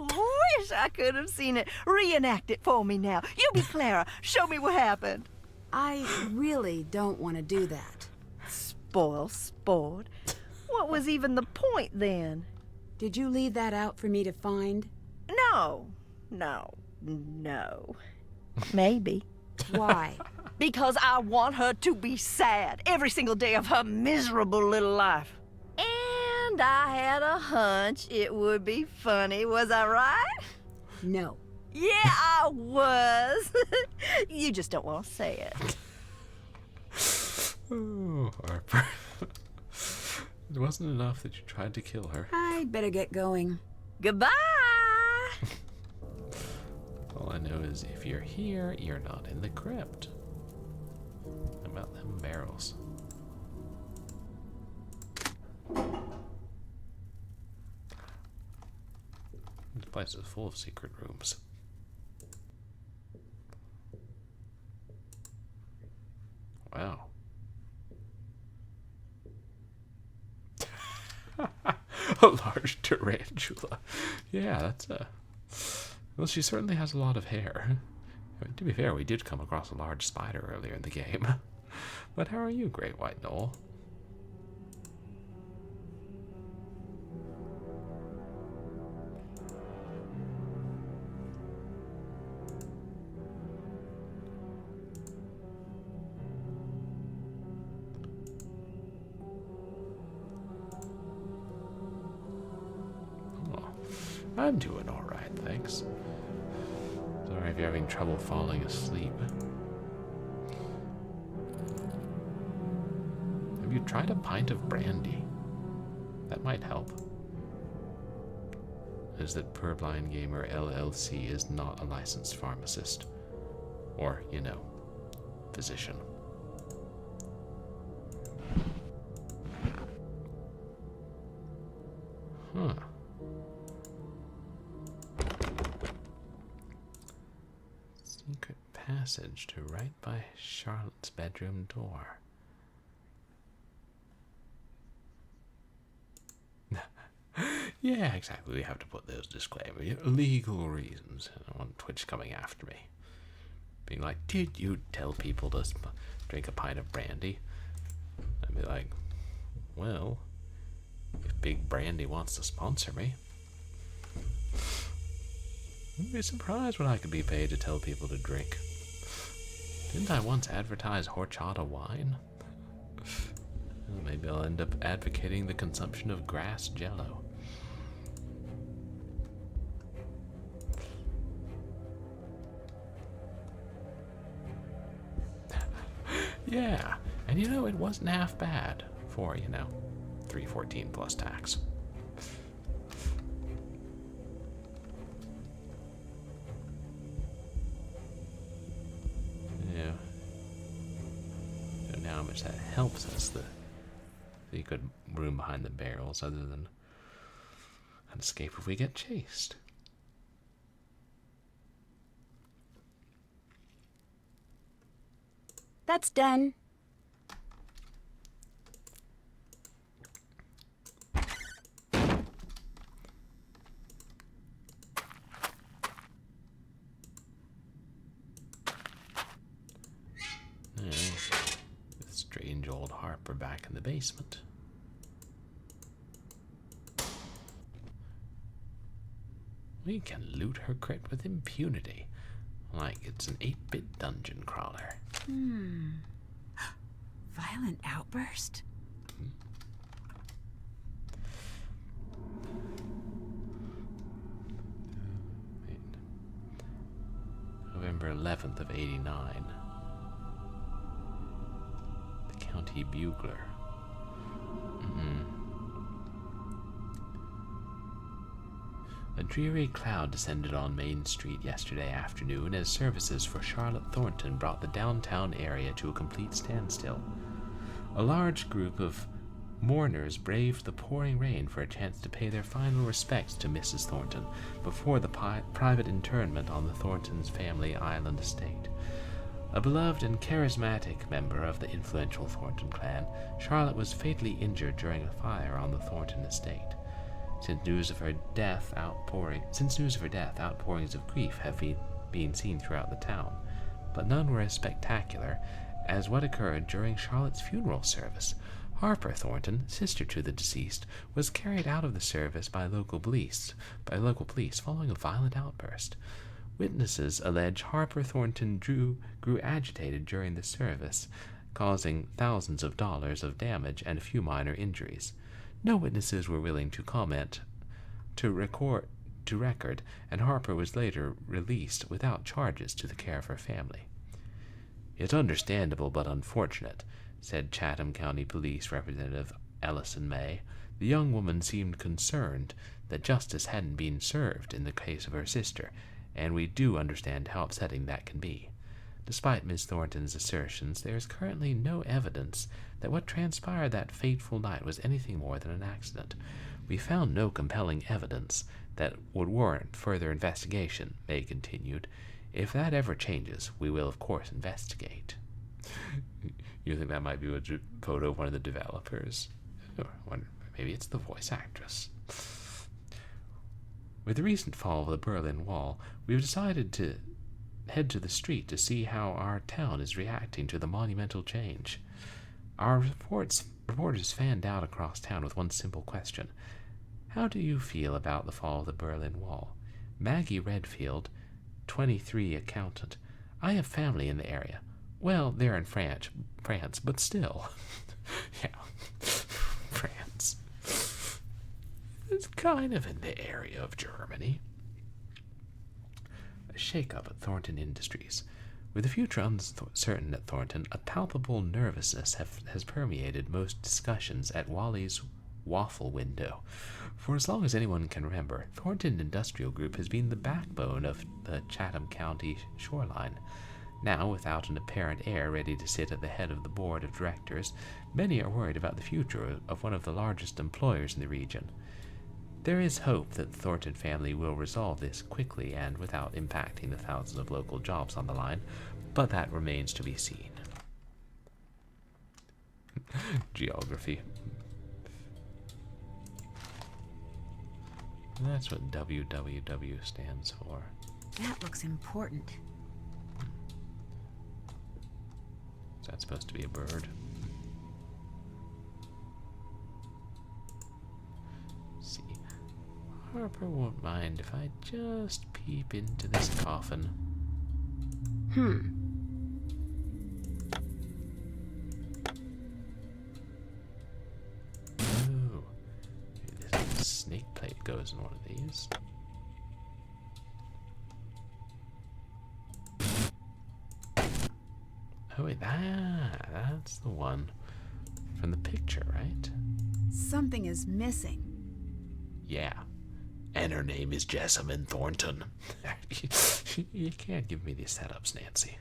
wish I could have seen it. Reenact it for me now. You be Clara. Show me what happened. I really don't want to do that. Spoil sport. What was even the point then? Did you leave that out for me to find? No. Maybe. Why? Because I want her to be sad every single day of her miserable little life. And I had a hunch it would be funny, was I right? No. Yeah, I was. You just don't want to say it. Oh, Harper. It wasn't enough that you tried to kill her. I'd better get going. Goodbye! All I know is if you're here, you're not in the crypt. How about them barrels? This place is full of secret rooms. Wow. A large tarantula. Yeah, that's a... Well, she certainly has a lot of hair. I mean, to be fair, we did come across a large spider earlier in the game. But how are you, Great White Knoll? I'm doing alright, thanks. Sorry if you're having trouble falling asleep. Have you tried a pint of brandy? That might help. Is that Purblind Gamer LLC is not a licensed pharmacist. Or, you know, physician. Huh. Secret passage to right by Charlotte's bedroom door. Yeah, exactly. We have to put those disclaimers. Legal reasons. I don't want Twitch coming after me. Being like, did you tell people to drink a pint of brandy? I'd be like, well, if Big Brandy wants to sponsor me. I'd be surprised when I could be paid to tell people to drink. Didn't I once advertise horchata wine? Well, maybe I'll end up advocating the consumption of grass jello. Yeah, and you know, it wasn't half bad for, you know, $3.14 plus tax. Yeah. Don't know how much that helps us, the secret room behind the barrels, other than Can't escape if we get chased. That's done. With strange old Harper back in the basement. We can loot her crypt with impunity, like it's an 8-bit dungeon crawler. Violent outburst? Wait. November 11th of 89. The County Bugler. A dreary cloud descended on Main Street yesterday afternoon as services for Charlotte Thornton brought the downtown area to a complete standstill. A large group of mourners braved the pouring rain for a chance to pay their final respects to Mrs. Thornton before the private interment on the Thornton's family island estate. A beloved and charismatic member of the influential Thornton clan, Charlotte was fatally injured during a fire on the Thornton estate. Since news of her death, outpourings of grief have been seen throughout the town, but none were as spectacular as what occurred during Charlotte's funeral service. Harper Thornton, sister to the deceased, was carried out of the service by local police following a violent outburst. Witnesses allege Harper Thornton grew agitated during the service, causing thousands of dollars of damage and a few minor injuries. No witnesses were willing to comment to record, and Harper was later released without charges to the care of her family. "It's understandable but unfortunate," said Chatham County Police Representative Ellison May. The young woman seemed concerned that justice hadn't been served in the case of her sister, and we do understand how upsetting that can be. Despite Miss Thornton's assertions, there is currently no evidence that what transpired that fateful night was anything more than an accident. We found no compelling evidence that would warrant further investigation, May continued. If that ever changes, we will of course investigate. You think that might be a photo of one of the developers? Or maybe it's the voice actress. With the recent fall of the Berlin Wall, we've decided to head to the street to see how our town is reacting to the monumental change. Our reporters fanned out across town with one simple question. How do you feel about the fall of the Berlin Wall? Maggie Redfield, 23, accountant. I have family in the area. Well, they're in France, but still. Yeah, France. It's kind of in the area of Germany. A shake-up at Thornton Industries. With the future uncertain at Thornton, a palpable nervousness has permeated most discussions at Wally's Waffle Window. For as long as anyone can remember, Thornton Industrial Group has been the backbone of the Chatham County shoreline. Now, without an apparent heir ready to sit at the head of the board of directors, many are worried about the future of one of the largest employers in the region. There is hope that the Thornton family will resolve this quickly and without impacting the thousands of local jobs on the line, but that remains to be seen. Geography. That's what WWW stands for. That looks important. Is that supposed to be a bird? Let's see. Harper won't mind if I just peep into this coffin. Oh, maybe this snake plate goes in one of these. Oh wait, that's the one from the picture, right? Something is missing. Yeah. And her name is Jessamine Thornton. You can't give me these setups, Nancy.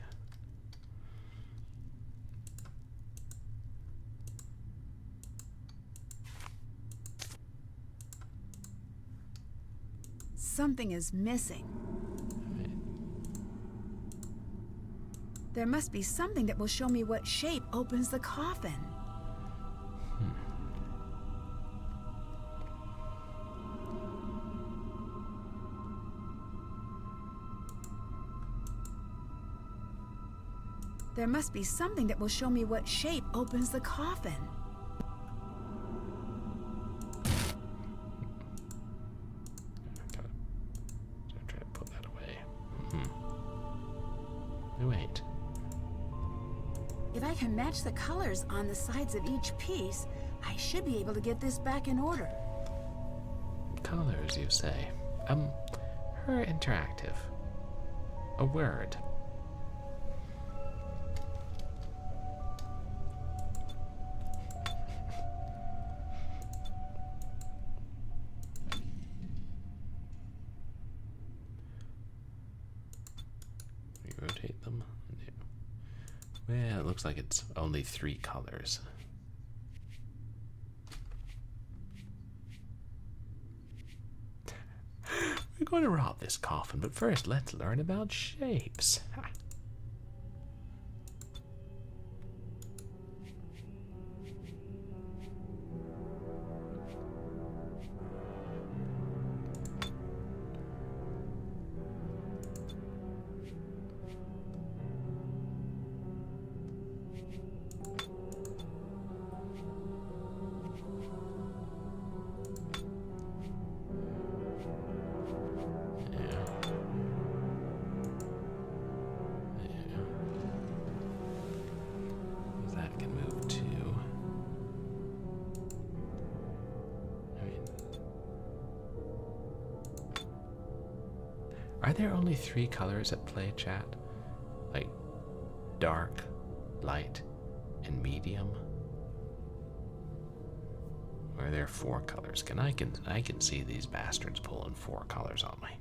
something is missing. There must be something that will show me what shape opens the coffin. There must be something that will show me what shape opens the coffin. Try to put that away. Wait. If I can match the colors on the sides of each piece, I should be able to get this back in order. Colors, you say? Her interactive. A word. Rotate them. Well, it looks like it's only 3 colors. We're going to rob this coffin, but first let's learn about shapes. Are there only 3 colors at play, chat? Like dark, light, and medium? Or are there 4 colors? I can see these bastards pulling 4 colors on me.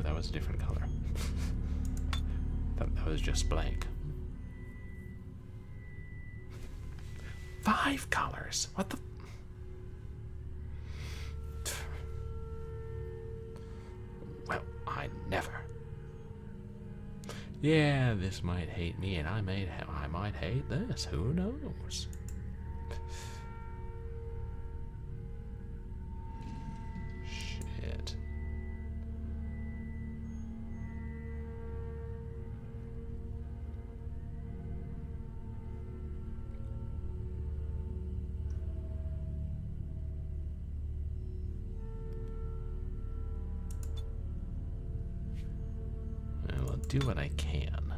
That was a different color. That was just blank. 5 colors? What the? Well, I never. Yeah, this might hate me, and I might hate this. Who knows? Shit. I'll do what I can.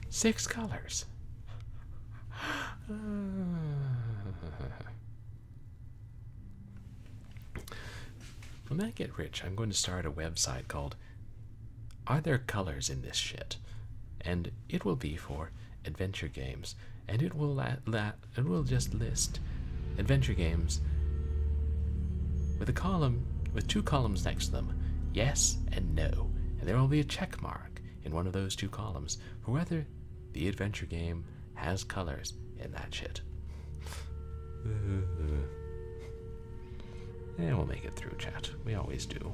Six colors. When I get rich, I'm going to start a website called Are There Colors in This Shit? And it will be for adventure games, and it will just list adventure games with a column with 2 columns next to them, yes and no, and there will be a check mark in one of those 2 columns for whether the adventure game has colors in that shit. And we'll make it through, chat. We always do.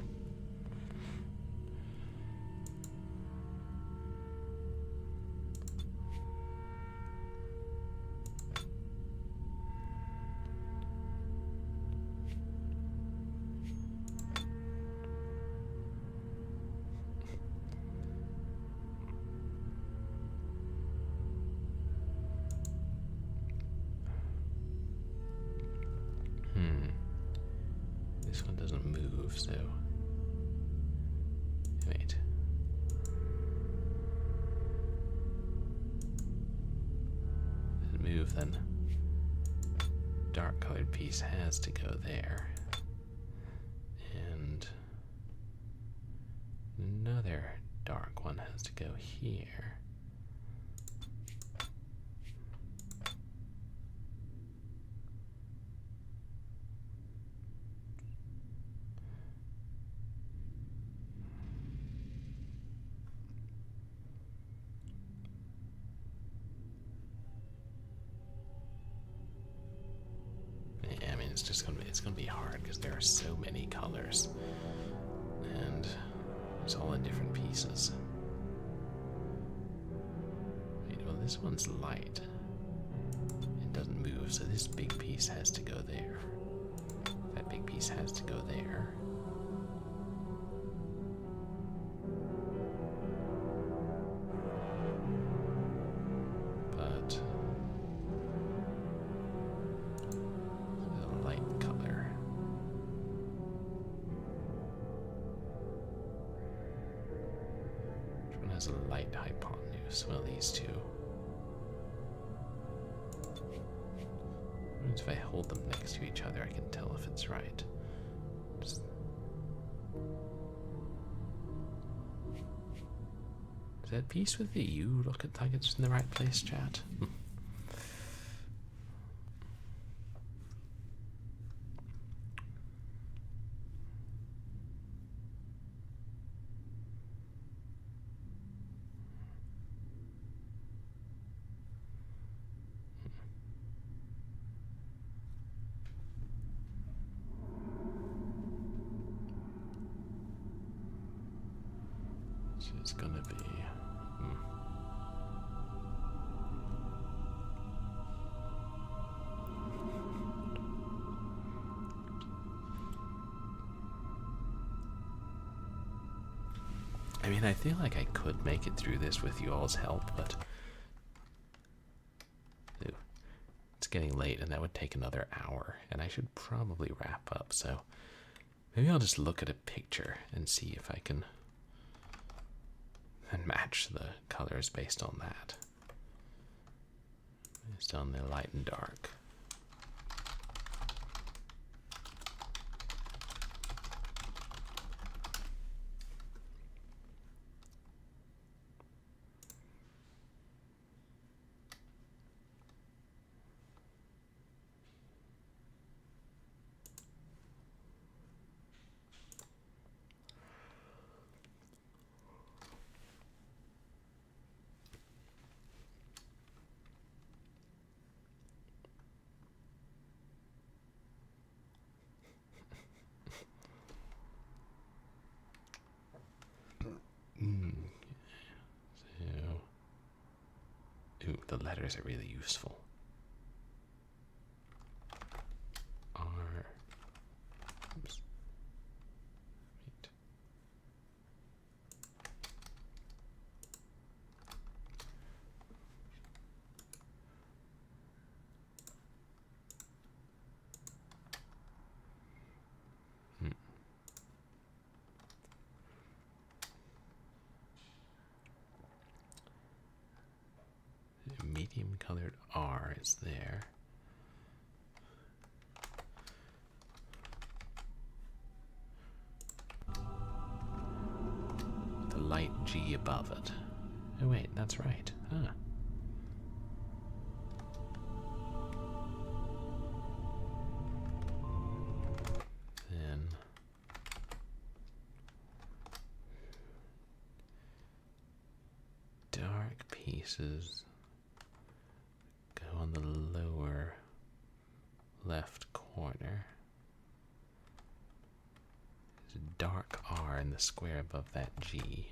This one doesn't move, so... Wait. Doesn't move, then. Dark colored piece has to go there. And... another dark one has to go here. Yeah, I mean, it's gonna be hard because there are so many colors, and it's all in different pieces. Wait, well, this one's light. It doesn't move, so this big piece has to go there. That big piece has to go there. But the light color. Which one has a light hypotenuse? Well, these two. If I hold them next to each other, I can tell if it's right. Just... Does that piece with the U look like it's in the right place, chat? So it's gonna be. I mean, I feel like I could make it through this with you all's help, but it's getting late and that would take another hour, and I should probably wrap up, so maybe I'll just look at a picture and see if I can match the colors based on that. Based on the light and dark. So, ooh, the letters are really useful. R. Oops. Wait. Medium colored R is there. The light G above it. Oh wait, that's right. Huh. Then dark pieces go on the lower left corner. There's a dark R in the square above that G,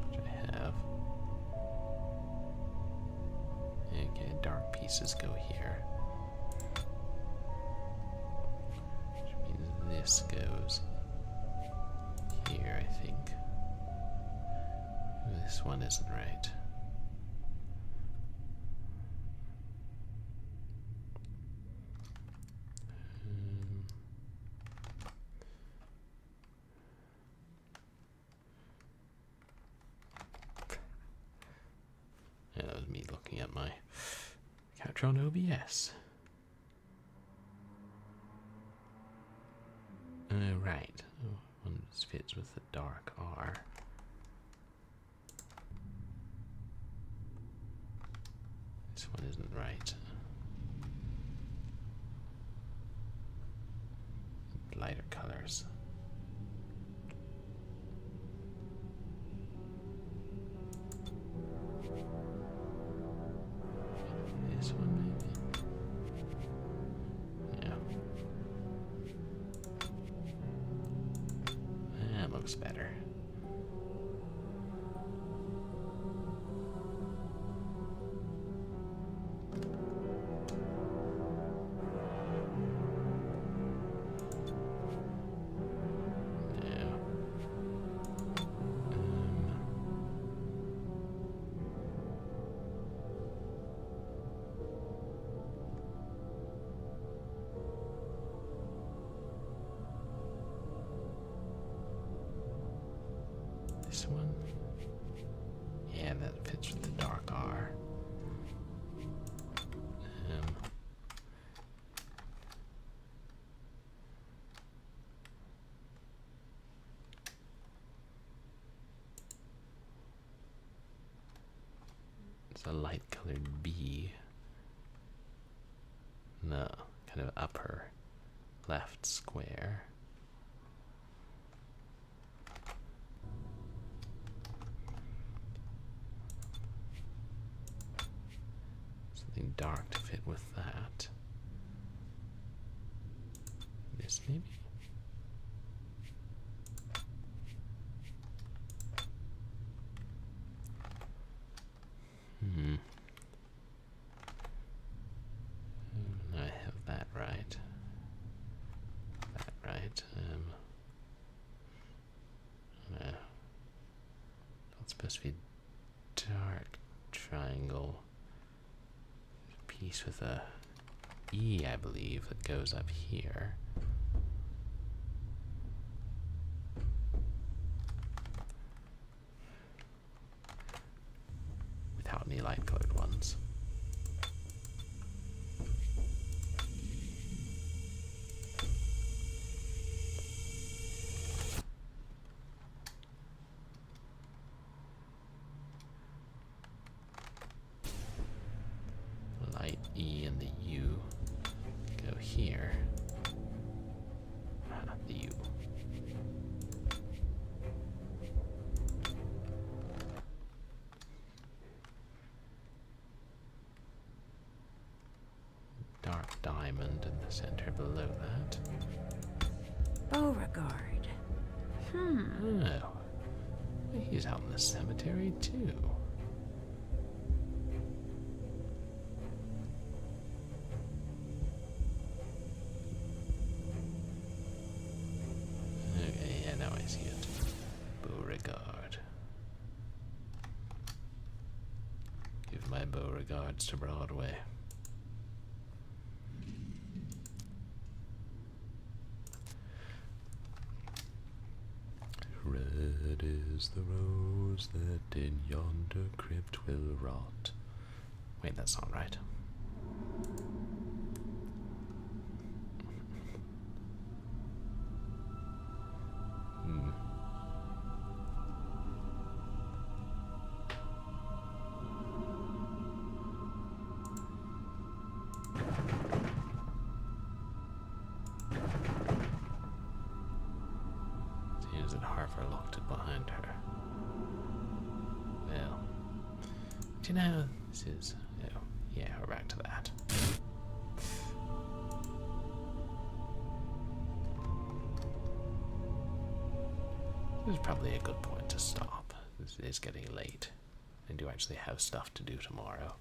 which I have. Okay, dark pieces go here, which means this goes here, I think. This one isn't right. Yeah, that was me looking at my capture on OBS. Right. Oh, One fits with the dark R. This one isn't right. Lighter colors. This one maybe? Yeah. That looks better. This one? Yeah, that fits with the dark R. It's a light colored B. No, kind of upper left square. Something dark to fit with that. This maybe? I have that right. That right. It's supposed to be dark triangle. Piece with a E, I believe, that goes up here. Without any light colored ones. Light E and the U go here. The U. Dark diamond in the center below that. Beauregard. Oh. He's out in the cemetery too. Okay, yeah, now I see it. Beauregard. Give my Beauregards to Broadway. Red is the rose that in yonder crypt will rot. Wait, that's not right. Seems that Harper locked it behind her. Well, do you know this is? Oh, yeah, we're back to that. This is probably a good point to stop. This is getting late. I do actually have stuff to do tomorrow.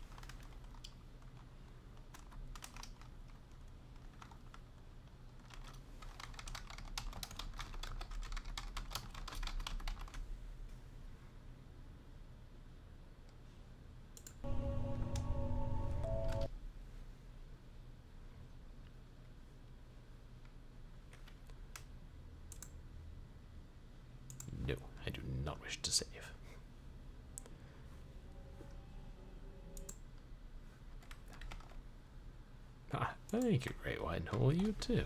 No, I do not wish to save. Ah, thank you, Great White Hole, you too.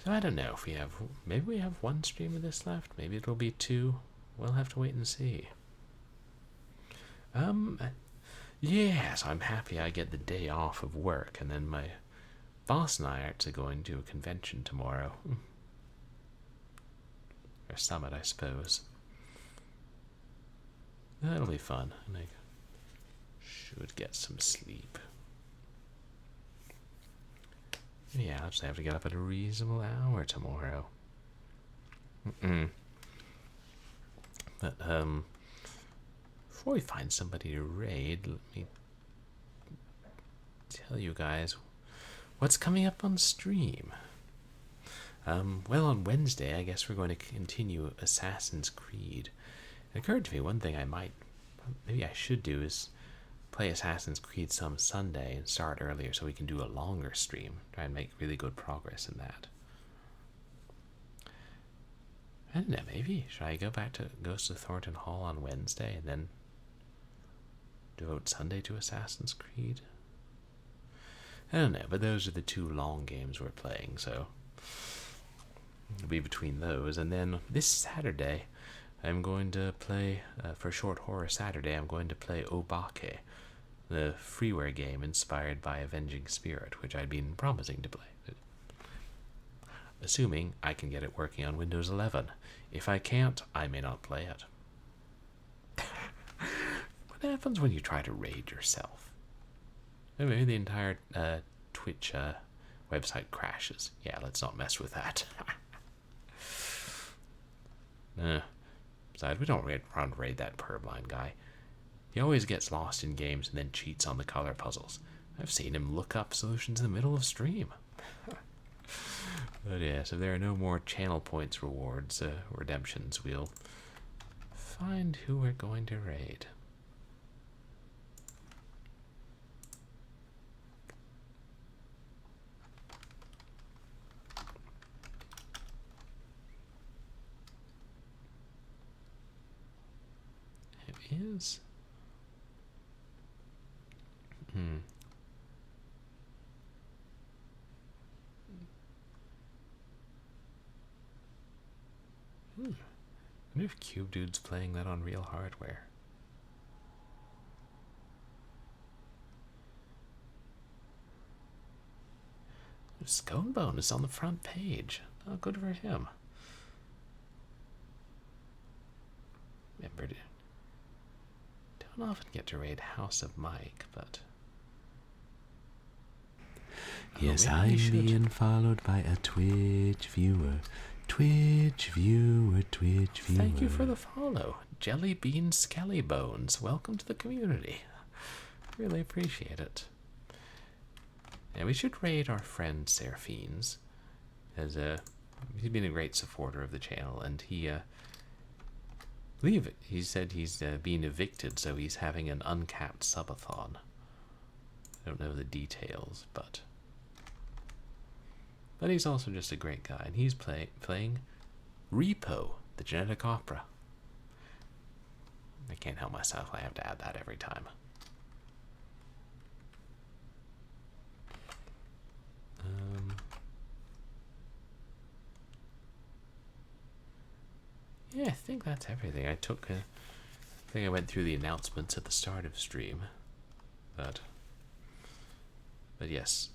So I don't know if we have, maybe we have one stream of this left, maybe it'll be two. We'll have to wait and see. Yes, I'm happy I get the day off of work, and then my boss and I are actually going to a convention tomorrow. Or summit, I suppose. That'll be fun, and I should get some sleep. Yeah, I'll just have to get up at a reasonable hour tomorrow. But, before we find somebody to raid, let me tell you guys what's coming up on stream. Well, on Wednesday, I guess we're going to continue Assassin's Creed. It occurred to me one thing maybe I should do is play Assassin's Creed some Sunday and start earlier so we can do a longer stream. Try and make really good progress in that. I don't know, maybe should I go back to Ghost of Thornton Hall on Wednesday and then devote Sunday to Assassin's Creed? I don't know, but those are the two long games we're playing, so it'll be between those. And then this Saturday, I'm going to play, for Short Horror Saturday, I'm going to play Obake, the freeware game inspired by Avenging Spirit, which I'd been promising to play. Assuming I can get it working on Windows 11. If I can't, I may not play it. What happens when you try to raid yourself? Maybe the entire Twitch website crashes. Yeah, let's not mess with that. Besides, we don't raid that purblind guy. He always gets lost in games and then cheats on the color puzzles. I've seen him look up solutions in the middle of stream. But yes, if there are no more channel points rewards, redemptions, we'll find who we're going to raid. It is. I wonder if Cube Dude's playing that on real hardware. Scone Bone is on the front page. Oh, good for him. Remember, don't often get to raid House of Mike, but... Yes, I'm being followed by a Twitch viewer. Twitch viewer, Twitch viewer. Thank you for the follow. Jelly Bean Skelly Bones. Welcome to the community. Really appreciate it. And we should raid our friend Seraphines, as he's been a great supporter of the channel, and he said he's being evicted, so he's having an uncapped subathon. I don't know the details, but he's also just a great guy, and he's playing Repo, the Genetic Opera. I can't help myself, I have to add that every time. Yeah, I think that's everything. I think I went through the announcements at the start of stream, but yes.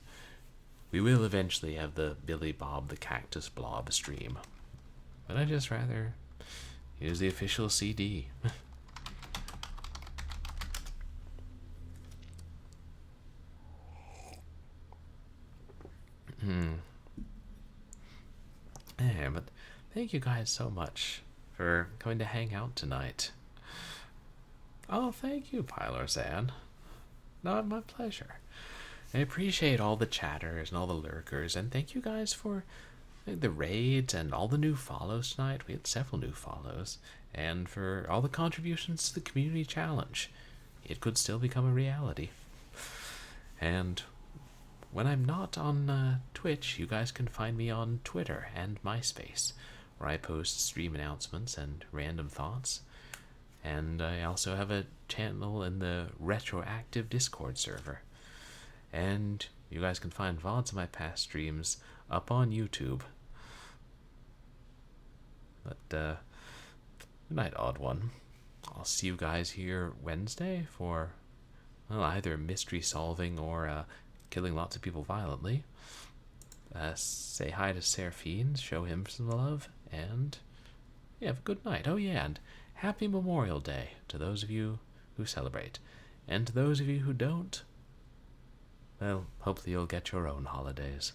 We will eventually have the Billy Bob the Cactus Blob stream. But I'd just rather use the official CD. Yeah, but thank you guys so much for coming to hang out tonight. Oh, thank you, Pylorzan. No, my pleasure. I appreciate all the chatters and all the lurkers, and thank you guys for the raids and all the new follows tonight. We had several new follows, and for all the contributions to the community challenge. It could still become a reality. And when I'm not on Twitch, you guys can find me on Twitter and MySpace, where I post stream announcements and random thoughts. And I also have a channel in the Retroactive Discord server. And you guys can find VODs of my past streams up on YouTube. But, good night, odd one. I'll see you guys here Wednesday for, well, either mystery solving or killing lots of people violently. Say hi to Seraphine, show him some love, and yeah, have a good night. Oh yeah, and happy Memorial Day to those of you who celebrate. And to those of you who don't, well, hopefully you'll get your own holidays.